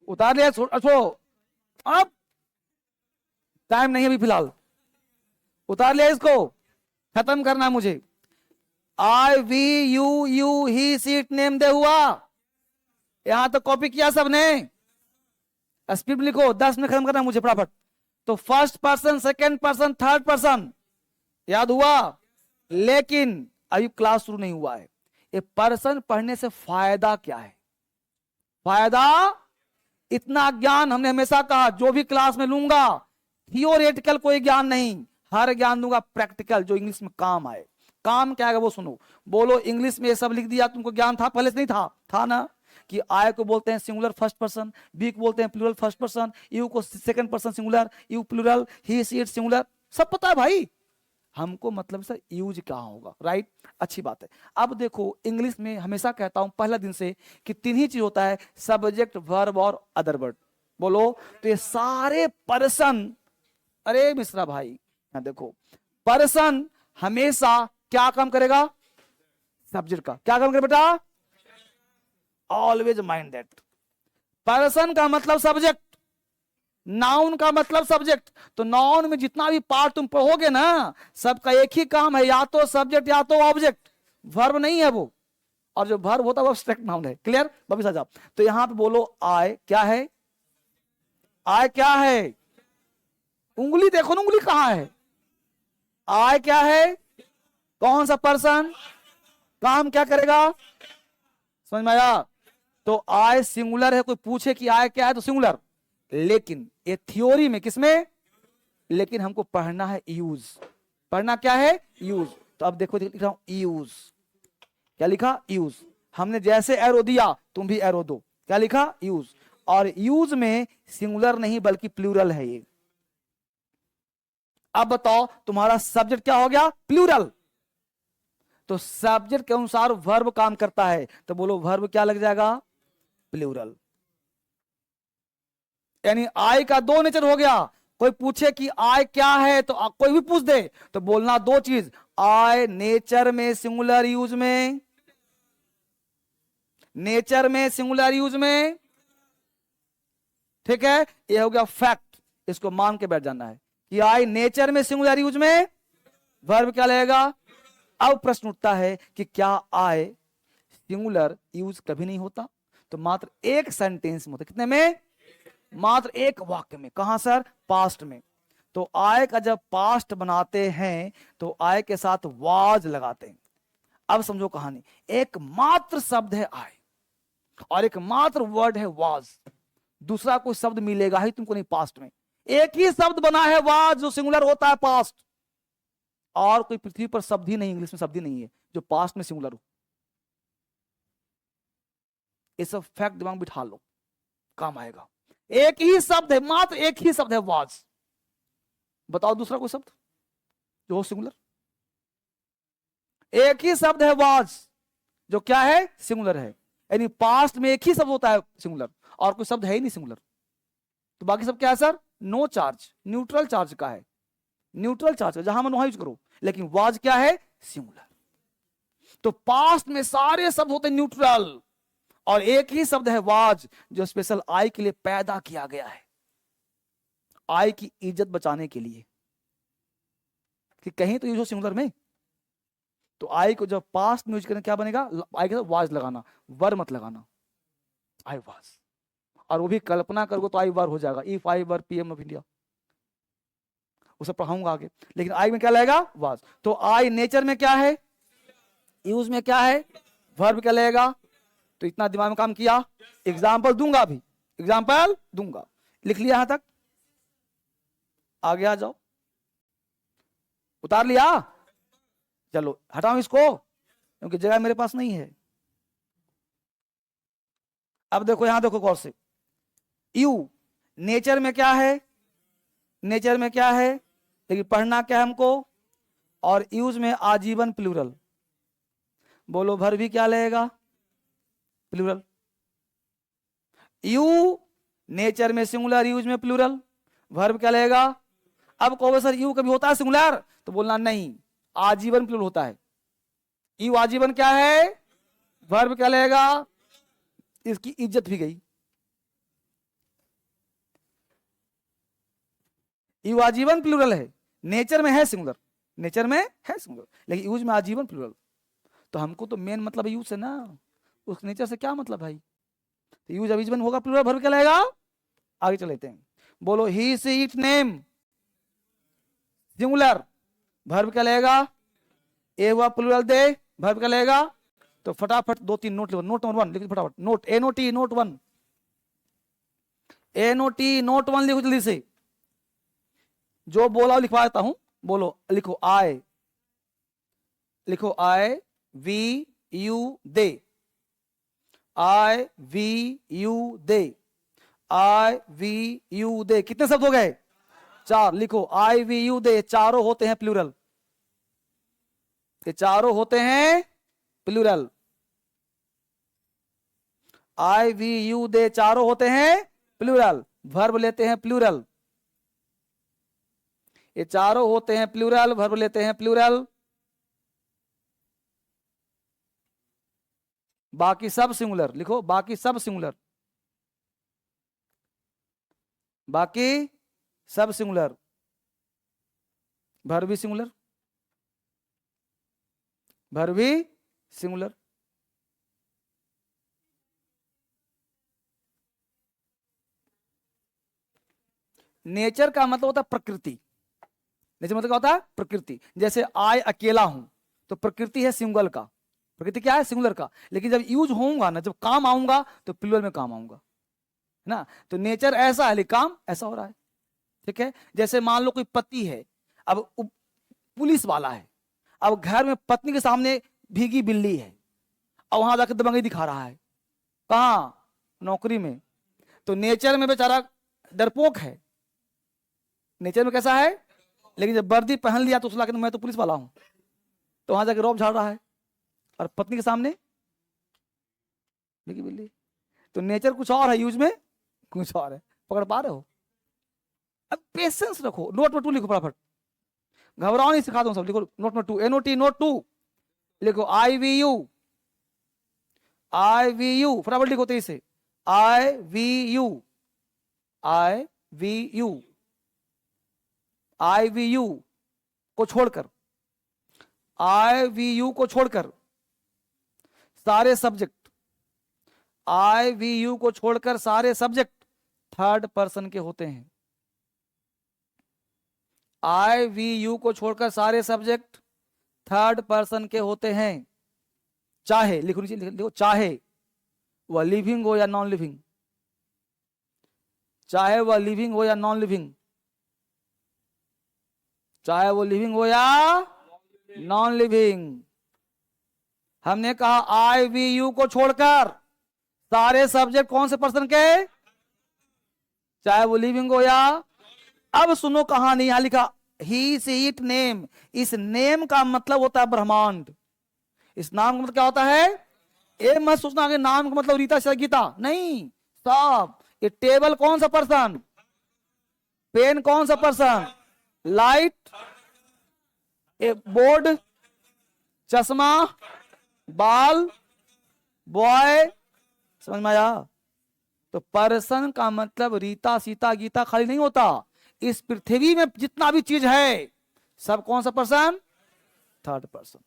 उतार लिया, अच्छो अब टाइम नहीं है अभी फिलहाल, उतार लिया, इसको खत्म करना है मुझे। I we you you he she it name they हुआ, यहां तो कॉपी किया सबने। स्पीड लिखो, 10 में खत्म करना है मुझे फटाफट। तो first person, second person, third person याद हुआ, लेकिन अभी क्लास शुरू नहीं हुआ है। ये पर्सन पढ़ने से फायदा क्या है, फायदा इतना ज्ञान हमने हमेशा कहा, जो भी क्लास में लूंगा थियोरेटिकल कोई ज्ञान नहीं, हर ज्ञान दूंगा प्रैक्टिकल, जो इंग्लिश में काम आए। काम क्या है वो सुनो। बोलो इंग्लिश में ये सब लिख दिया, तुमको ज्ञान था पहले से नहीं था? था ना, कि आई को बोलते हैं सिंगुलर फर्स्ट पर्सन, बी को बोलते हैं प्लूरल फर्स्ट पर्सन, यू को second person singular, you plural, he she it singular, सब पता है भाई। हमको मतलब सर यूज कहाँ होगा, राइट। अच्छी बात है। अब देखो इंग्लिश में हमेशा कहता हूं पहला दिन से कि 3 ही चीज होता है, सब्जेक्ट, वर्ब और अदर वर्ड। बोलो, तो ये सारे पर्सन, अरे मिश्रा भाई देखो, पर्सन हमेशा क्या काम करेगा, सब्जेक्ट का क्या काम करेगा बेटा, ऑलवेज माइंड दैट। पर्सन का मतलब सब्जेक्ट, नाउन का मतलब सब्जेक्ट। तो नाउन में जितना भी पार्ट तुम पढ़ोगे ना, सबका एक ही काम है, या तो सब्जेक्ट या तो ऑब्जेक्ट, वर्ब नहीं है वो। और जो वर्ब होता है वो एब्स्ट्रैक्ट नाउन है। क्लियर बबी साहब? तो यहां पे बोलो आई क्या है, आई क्या है, उंगली देखो ना, उंगली कहां है, आई क्या है, कौन सा पर्सन, काम क्या करेगा, समझ में आया? तो आई सिंगुलर है, कोई पूछे कि आई क्या है तो सिंगुलर, लेकिन ये थ्योरी में किसमें, लेकिन हमको पढ़ना है यूज, पढ़ना क्या है यूज। तो अब देखो लिख रहा हूं यूज, क्या लिखा यूज, हमने जैसे एरो दिया तुम भी एरो दो, क्या लिखा यूज, और यूज में सिंगुलर नहीं बल्कि प्लूरल है ये। अब बताओ तुम्हारा सब्जेक्ट क्या हो गया, प्लूरल, तो सब्जेक्ट के अनुसार वर्ब काम करता है, तो बोलो वर्ब क्या लग जाएगा, प्लूरल। यानी आई का दो नेचर हो गया, कोई पूछे कि आई क्या है तो कोई भी पूछ दे तो बोलना दो चीज, आई नेचर में सिंगुलर यूज में, नेचर में सिंगुलर यूज में, ठीक है, ये हो गया फैक्ट, इसको मान के बैठ जाना है कि आई नेचर में सिंगुलर यूज में, वर्ब क्या लगेगा। अब प्रश्न उठता है कि क्या आई सिंगुलर यूज कभी नहीं होता, तो मात्र एक सेंटेंस में होता, कितने में, मात्र एक वाक्य में, कहां सर, पास्ट में। तो आय का जब पास्ट बनाते हैं तो आय के साथ वाज लगाते हैं। अब समझो कहानी, एक मात्र शब्द है आय और एक मात्र वर्ड है वाज, दूसरा कोई शब्द मिलेगा ही तुमको नहीं पास्ट में, एक ही शब्द बना है वाज जो सिंगुलर होता है पास्ट, और कोई पृथ्वी पर शब्द ही नहीं, इंग्लिश में शब्द ही नहीं है जो पास्ट में सिंगुलर हो। ये सब फैक्ट दिमाग में बिठा लो, काम आएगा। एक ही शब्द है, मात्र एक ही शब्द है वाज, बताओ दूसरा कोई शब्द जो हो सिंगुलर, एक ही शब्द है वाज जो क्या है सिंगुलर है, यानी पास्ट में एक ही शब्द होता है सिंगुलर और कोई शब्द है ही नहीं सिंगुलर, तो बाकी सब क्या है sir, no charge, neutral charge का है, न्यूट्रल चार्ज का, जहां मन वहां यूज करो, लेकिन वाज क्या है सिंगुलर। तो पास्ट में सारे शब्द होते न्यूट्रल और एक ही शब्द है वाज जो स्पेशल आई के लिए पैदा किया गया है, आई की इज्जत बचाने के लिए कि कहीं तो यूज हो सिंगुलर में। तो आई को जब पास्ट में यूज करें क्या बनेगा, आई के साथ वाज लगाना, वर मत लगाना, आई वाज, और वो भी कल्पना करोगे तो आई वर हो जाएगा, if I were PM of India, उसे पढ़ाऊंगा आगे, लेकिन आई में क्या लगेगा वाज। तो आई नेचर में क्या है, यूज में क्या है, वर्ब क्या लगेगा। तो इतना दिमाग में काम किया, एग्जाम्पल दूंगा अभी, एग्जाम्पल दूंगा, लिख लिया यहां तक, आगे आ जाओ, उतार लिया, चलो हटाओ इसको क्योंकि जगह मेरे पास नहीं है। अब देखो यहां देखो गौर से, यू नेचर में क्या है, नेचर में क्या है, लेकिन पढ़ना क्या है हमको, और यूज में आजीवन प्लूरल, बोलो भर भी क्या लगेगा प्लूरल। यू नेचर में सिंगुलर, यूज में प्लूरल, वर्ब क्या लगेगा। अब कहोगे सर यू कभी होता है सिंगुलर, तो बोलना नहीं, आजीवन प्लूरल होता है, यू आजीवन क्या है, वर्ब क्या लगेगा, इसकी इज्जत भी गई, यू आजीवन प्लूरल है, नेचर में है सिंगुलर, नेचर में है सिंगुलर लेकिन यूज में आजीवन प्लूरल। तो हमको तो मेन मतलब यूज से ना, उस नेचर से क्या मतलब भाई, तो यूज आजीवन होगा, प्लूरल वर्ब क्या लगेगा। आगे चले लेते हैं, बोलो he she it name, singular, verb क्या लगेगा, ए हुआ प्लूरल दे, वर्ब क्या लगेगा। तो फटाफट दो तीन नोट लिखो, नोट नंबर 1 लिखो फटाफट, नोट ए नो टी नोट 1, ए नो टी नोट 1 लिखो जल्दी से, जो बोला लिखवा देता हूं, बोलो लिखो आई, लिखो I we you they, I we you they, I we you they, कितने शब्द हो गए 4, लिखो आई वी यू दे, चारों होते हैं प्लूरल, ये चारों होते हैं plural, I we you they चारों होते हैं प्लूरल, वर्ब लेते हैं प्लूरल, ये चारों होते हैं प्लूरल, वर्ब लेते हैं प्लूरल, बाकी सब सिंगुलर, लिखो बाकी सब सिंगुलर, बाकी सब सिंगुलर, वर्ब भी सिंगुलर, वर्ब भी सिंगुलर। नेचर का मतलब होता है प्रकृति, नेचर मतलब क्या होता है प्रकृति, जैसे आई अकेला हूं तो प्रकृति है सिंगल का, प्रकृति क्या है? सिंगुलर का। लेकिन जब यूज होऊंगा ना, जब काम आऊंगा तो प्लूरल में काम आऊंगा, है ना। तो नेचर ऐसा है लेकिन काम ऐसा हो रहा है, ठीक है। जैसे मान लो कोई पति है, अब पुलिस वाला है, अब घर में पत्नी के सामने भीगी बिल्ली है और वहां जाकर दबंगई दिखा रहा है, कहाँ? नौकरी में। तो नेचर में बेचारा डरपोक है, नेचर में कैसा है, लेकिन जब वर्दी पहन लिया तो उसला कि मैं तो पुलिस वाला हूं, तो वहां जाकर रौब झाड़ रहा है और पत्नी के सामने भीगी बिल्ली। तो नेचर कुछ और है, यूज में कुछ और है। पकड़ पा रहे हो? अब पेशेंस रखो। नोट में 2 लिखो फटाफट, घबराओ नहीं, सिखा दो सब। लिखो नोट में 2, NOT नोट 2 लिखो। IVU, IVU फटाफट लिखो तेज से। IVU, IVU, IVU को छोड़कर, IVU को छोड़कर सारे सब्जेक्ट, IVU को छोड़कर सारे सब्जेक्ट थर्ड पर्सन के होते हैं। IVU को छोड़कर सारे सब्जेक्ट थर्ड पर्सन के होते हैं। चाहे लिखो नीचे, लिखो चाहे वह लिविंग हो या नॉन लिविंग, चाहे वह लिविंग हो या नॉन लिविंग, चाहे वो लिविंग हो या नॉन लिविंग। हमने कहा IVU को छोड़कर सारे सब्जेक्ट कौन से पर्सन के, चाहे वो लिविंग हो या। अब सुनो कहानी, यहां लिखा ही सी इट नेम। इस नेम का मतलब होता है ब्रह्मांड। इस नाम का मतलब क्या होता है? ये मत सोचना कि नाम का मतलब रीता गीता, नहीं। सब ये टेबल कौन सा पर्सन, पेन कौन सा पर्सन, लाइट, ए बोर्ड, चश्मा, बाल, बॉय, समझ में आया? तो पर्सन का मतलब रीता सीता गीता खाली नहीं होता। इस पृथ्वी में जितना भी चीज है सब कौन सा पर्सन, थर्ड पर्सन।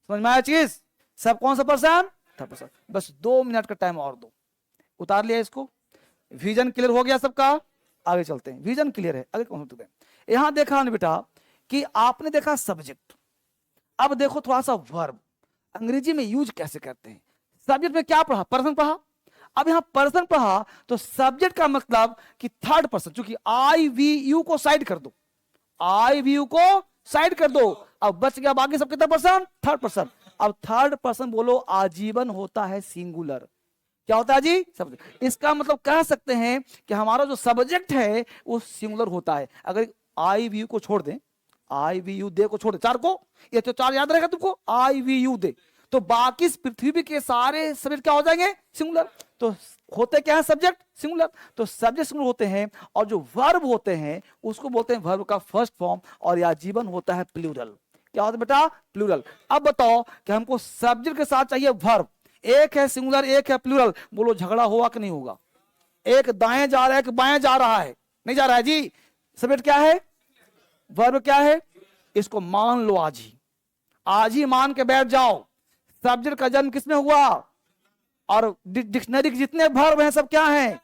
समझ में आया चीज? सब कौन सा पर्सन, थर्ड पर्सन। बस 2 मिनट का टाइम और दो, उतार लिया इसको। विजन क्लियर हो गया सबका? आगे चलते हैं। विजन क्लियर है, आगे कौन हैं? यहां देखा ना बेटा कि आपने देखा सब्जेक्ट, अब देखो थोड़ा सा वर्ब अंग्रेजी में यूज कैसे करते हैं। सब्जेक्ट में क्या पढ़ा? पर्सन पढ़ा। अब यहां पर्सन पढ़ा तो सब्जेक्ट का मतलब कि थर्ड पर्सन, चूंकि IVU को साइड कर दो, IVU को साइड कर दो, अब बच गया बाकी सब कितना पर्सन, थर्ड पर्सन। अब थर्ड पर्सन बोलो आजीवन होता है सिंगुलर। क्या होता है जी? सब्जेक्ट। इसका मतलब कह सकते हैं कि हमारा जो सब्जेक्ट है वो सिंगुलर होता है। अगर IVU को छोड़ दें, IVU दे को छोड़ दे, 4 को, ये तो 4 याद रहेगा तुमको, IVU दे, तो बाकी पृथ्वी के सारे सब्जेक्ट क्या हो जाएंगे? सिंगुलर। तो होते क्या है? Subject singular. तो सब्जेक्ट सिंगुलर होते हैं और जो वर्ब होते हैं उसको बोलते हैं वर्ब का फर्स्ट फॉर्म, और या जीवन होता है प्लूरल। क्या होता है बेटा? प्लूरल। अब बताओ कि हमको सब्जेक्ट के साथ चाहिए वर्ब, एक है सिंगुलर एक है प्लूरल, बोलो झगड़ा होगा कि नहीं होगा? एक दाएं जा रहा है कि बाएं जा रहा है? नहीं जा रहा है जी। सब्जेक्ट क्या है? वर्ब क्या है? इसको मान लो आज ही मान के बैठ जाओ। सब्जेक्ट का जन्म किसमें हुआ? और डिक्शनरी के जितने वर्ब हैं सब क्या हैं?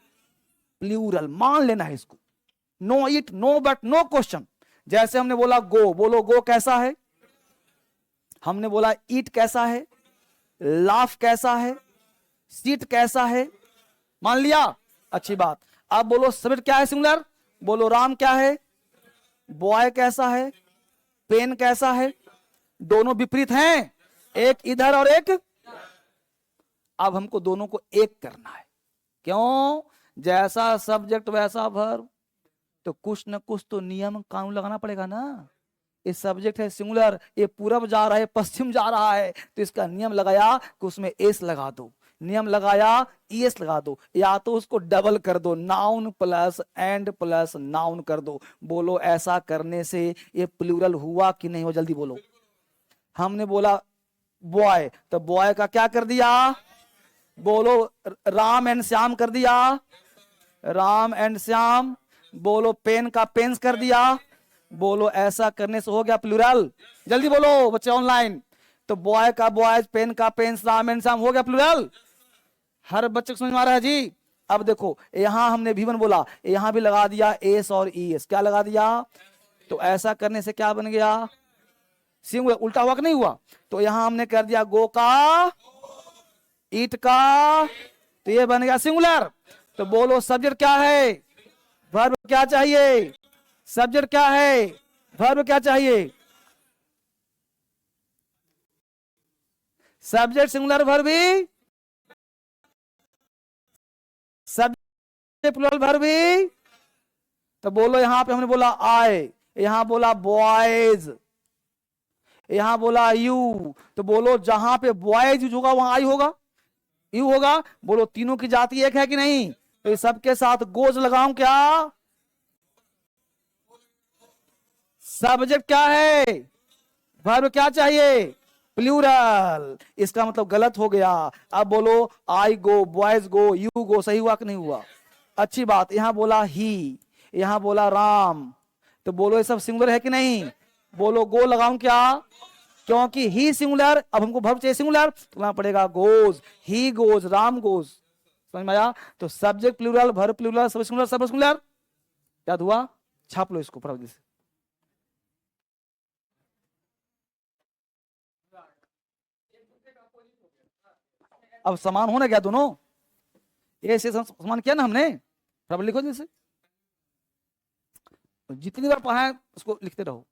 प्लूरल। मान लेना है इसको। No it, no but, no question. जैसे हमने बोला गो, बोलो गो कैसा है? हमने बोला ईट कैसा है, लाफ कैसा है, सीट कैसा है, मान लिया, अच्छी बात। अब बोलो सब्जेक्ट क्या है सिंगुलर? बोलो राम क्या है, बॉय कैसा है, पेन कैसा है। दोनों विपरीत हैं, एक इधर और एक। अब हमको दोनों को एक करना है। क्यों? जैसा सब्जेक्ट वैसा वर्ब, तो कुछ न कुछ तो नियम कानून लगाना पड़ेगा ना। ये सब्जेक्ट है सिंगुलर, ये पूरब जा रहा है पश्चिम जा रहा है, तो इसका नियम लगाया कि उसमें एस लगा दो, नियम लगाया ईएस लगा दो, या तो उसको डबल कर दो, noun plus and plus noun कर दो। बोलो ऐसा करने से ये प्लूरल हुआ कि नहीं हो? जल्दी बोलो। हमने बोला बॉय, तो बॉय का क्या कर दिया? बोलो राम एंड श्याम कर दिया, राम एंड श्याम। बोलो पेन का पेन्स कर दिया। बोलो ऐसा करने से हो गया प्लूरल? जल्दी बोलो बच्चे ऑनलाइन। तो बॉय का बॉयज, पेन का पेन्स, राम एंड श्याम, हो गया प्लूरल। हर बच्चे को समझ में आ रहा है जी? अब देखो यहां हमने भी बोला, यहां भी लगा दिया एस और ईएस। क्या लगा दिया? तो ऐसा करने से क्या बन गया? सिंगुलर, उल्टा हुआ कि नहीं हुआ? तो यहां हमने कर दिया गो का, ईट का, तो ये बन गया सिंगुलर। तो बोलो सब्जेक्ट क्या है, वर्ब क्या चाहिए, सब्जेक्ट क्या है, वर्ब क्या चाहिए? सब्जेक्ट सिंगुलर वर्ब भी, सब्जेक्ट प्लूरल वर्ब भी। तो बोलो यहां पे हमने बोला आई, यहां बोला बॉयज, यहां बोला यू, तो बोलो जहां पे बॉयज यूज होगा वहां आई होगा, यू होगा। बोलो तीनों की जाति एक है कि नहीं? तो सबके साथ गोज लगाऊं क्या? सब्जेक्ट क्या है, वर्ब क्या चाहिए, प्लूरल। इसका मतलब गलत हो गया। अब बोलो आई गो, बॉयज गो, यू गो, सही हुआ कि नहीं हुआ? अच्छी बात। यहां बोला ही, यहां बोला राम, तो बोलो ये सब सिंगुलर है कि नहीं? बोलो गो लगाऊं क्या? क्योंकि ही सिंगुलर, अब हमको वर्ब चाहिए सिंगुलर, तो यहां पड़ेगा goes, he goes, Ram goes. समझ में आया? तो सब्जेक्ट प्लूरल, वर्ब प्लूरल, सब सिंगुलर, सब सिंगुलर। याद हुआ? छाप लो इसको फटाफट से। अब समान होना क्या दोनों, ये से समान किया ना हमने, फटाफट लिखो जैसे जितनी बार पढ़ा है उसको लिखते रहो।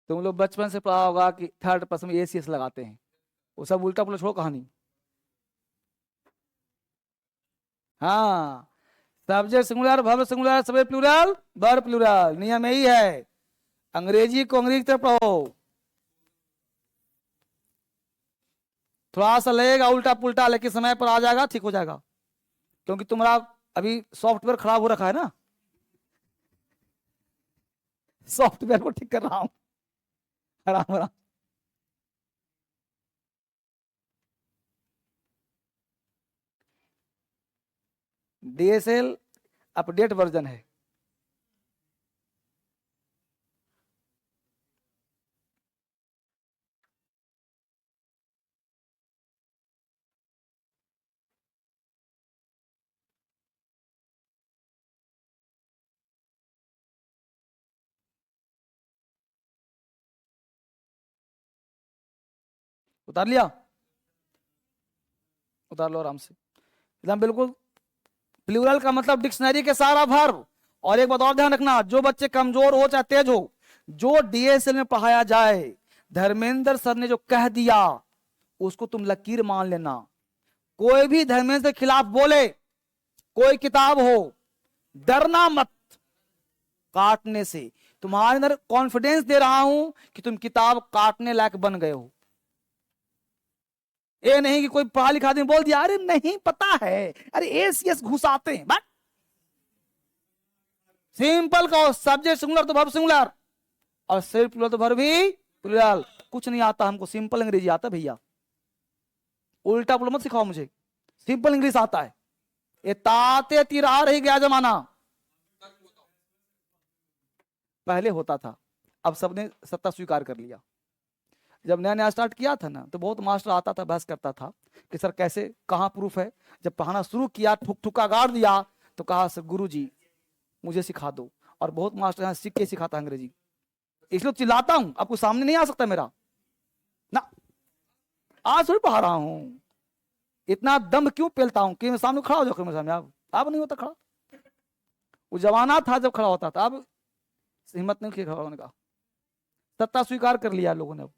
तुम लोग बचपन से पढ़ा होगा कि थर्ड पर्सन में एसीएस लगाते हैं, वो सब उल्टा पुल्टा छोड़ो कहानी। हाँ, subject singular, verb singular, subject plural, verb plural, नियम यही है। अंग्रेजी को अंग्रेजी तरफ पढ़ो, थोड़ा सा लगेगा उल्टा पुल्टा, लेकिन समय पर आ जाएगा, ठीक हो जाएगा। क्योंकि तुम्हारा अभी सॉफ्टवेयर खराब हो रखा है ना, सॉफ्टवेयर को ठीक कर रहा हूं, आराम आराम। डीएसएल अपडेट वर्जन है। उतार लिया? उतार लो आराम से, एकदम बिल्कुल। प्लूरल का मतलब डिक्शनरी के सारा वर्ब। और एक बात और ध्यान रखना, जो बच्चे कमजोर हो चाहे तेज हो, जो डीएसएल में पढ़ाया जाए, धर्मेंद्र सर ने जो कह दिया उसको तुम लकीर मान लेना। कोई भी धर्मेंद्र के खिलाफ बोले, कोई किताब हो, डरना मत काटने से। तुम्हारे अंदर कॉन्फिडेंस दे रहा हूं कि तुम किताब काटने लायक बन गए हो। ये नहीं कि कोई पढ़ा लिखा आदमी बोल दिया अरे नहीं पता है, अरे एसीएस घुसाते हैं, बस सिंपल कहो सब्जेक्ट सिंगुलर तो वर्ब सिंगुलर, और सिर्फ प्लूरल तो वर्ब भी प्लूरल। कुछ नहीं आता हमको, सिंपल अंग्रेजी आता भैया, उल्टा पुल्टा मत सिखाओ मुझे, सिंपल इंग्लिश आता है। ये ताते तिरा रही गया जमाना, पहले होता था, अब सबने सत्ता स्वीकार कर लिया। जब नया नया स्टार्ट किया था ना, तो बहुत मास्टर आता था, बहस करता था कि सर कैसे, कहाँ प्रूफ है। जब पढ़ाना शुरू किया, ठुक ठुका गाड़ दिया, तो कहा सर गुरु जी मुझे सिखा दो। और बहुत मास्टर यहाँ सीख के सिखाता अंग्रेजी, इसलिए चिल्लाता हूं, आपको सामने नहीं आ सकता मेरा ना, आज थोड़ी पढ़ा रहा हूं। इतना दम क्यों पेलता हूं कि मैं सामने खड़ा हो जाओ मेरे सामने, आप नहीं होता खड़ा। वो जमाना था जब खड़ा होता था, अब हिम्मत नहीं की खड़ा होने का, सत्ता स्वीकार कर लिया लोगों ने। अब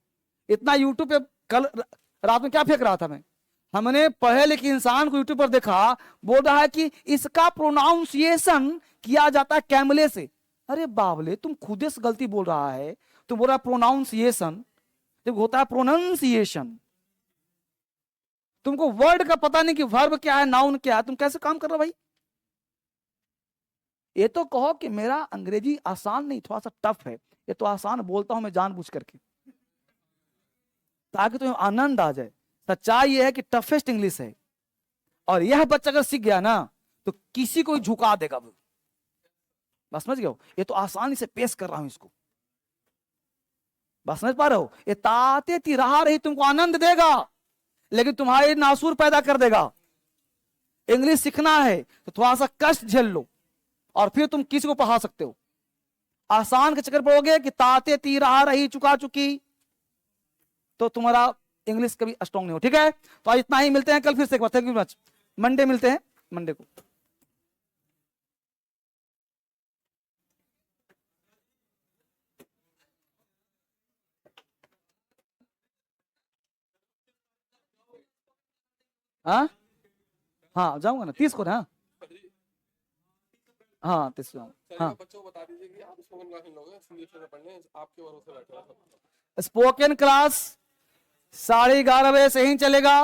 इतना यूट्यूब पे, कल रात में क्या फेंक रहा था मैं, हमने पढ़े लिखे इंसान को यूट्यूब पर देखा, बोल रहा है कि इसका प्रोनाउंसिएशन किया जाता है कैमले से। अरे बाबले, तुम खुद से गलती बोल रहा है, तुम बोल रहा है प्रोनाउंसिएशन, जब होता है प्रोनाउंसिएशन। तुमको वर्ड का पता नहीं कि वर्ब क्या है, नाउन क्या है, तुम कैसे काम कर रहे हो भाई? ये तो कहो कि मेरा अंग्रेजी आसान नहीं, थोड़ा सा टफ है। ये तो आसान बोलता हूं मैं जानबूझ करके, ताकि तुम्हें आनंद आ जाए। सच्चाई ये है कि टफेस्ट इंग्लिश है, और यह बच्चा अगर सीख गया ना तो किसी को झुका देगा वो। बस समझ गए हो? ये तो आसानी से पेश कर रहा हूं इसको, बस समझ पा रहे हो? ये ताते तिराहा रही तुमको आनंद देगा, लेकिन तुम्हारे नासूर पैदा कर देगा। इंग्लिश सीखना है तो थोड़ा सा कष्ट झेल लो और फिर तुम किसी को पढ़ा सकते हो। आसान के चक्कर पड़ोगे कि ताते तिराहा रही चुका चुकी, तो तुम्हारा इंग्लिश कभी स्ट्रॉन्ग नहीं हो। ठीक है, तो आज इतना ही, मिलते हैं कल फिर से एक बार। Thank you much. मंडे मिलते हैं, मंडे को। हाँ हाँ जाऊंगा ना, 30 को ना। हाँ 30 को। हाँ बच्चों को बता दीजिए कि आप स्पोकन क्लास इन लोगे संदीप से पढ़ने, आपके भरोसे बैठे हैं। स्पोकन क्लास 11:30 बजे से ही चलेगा।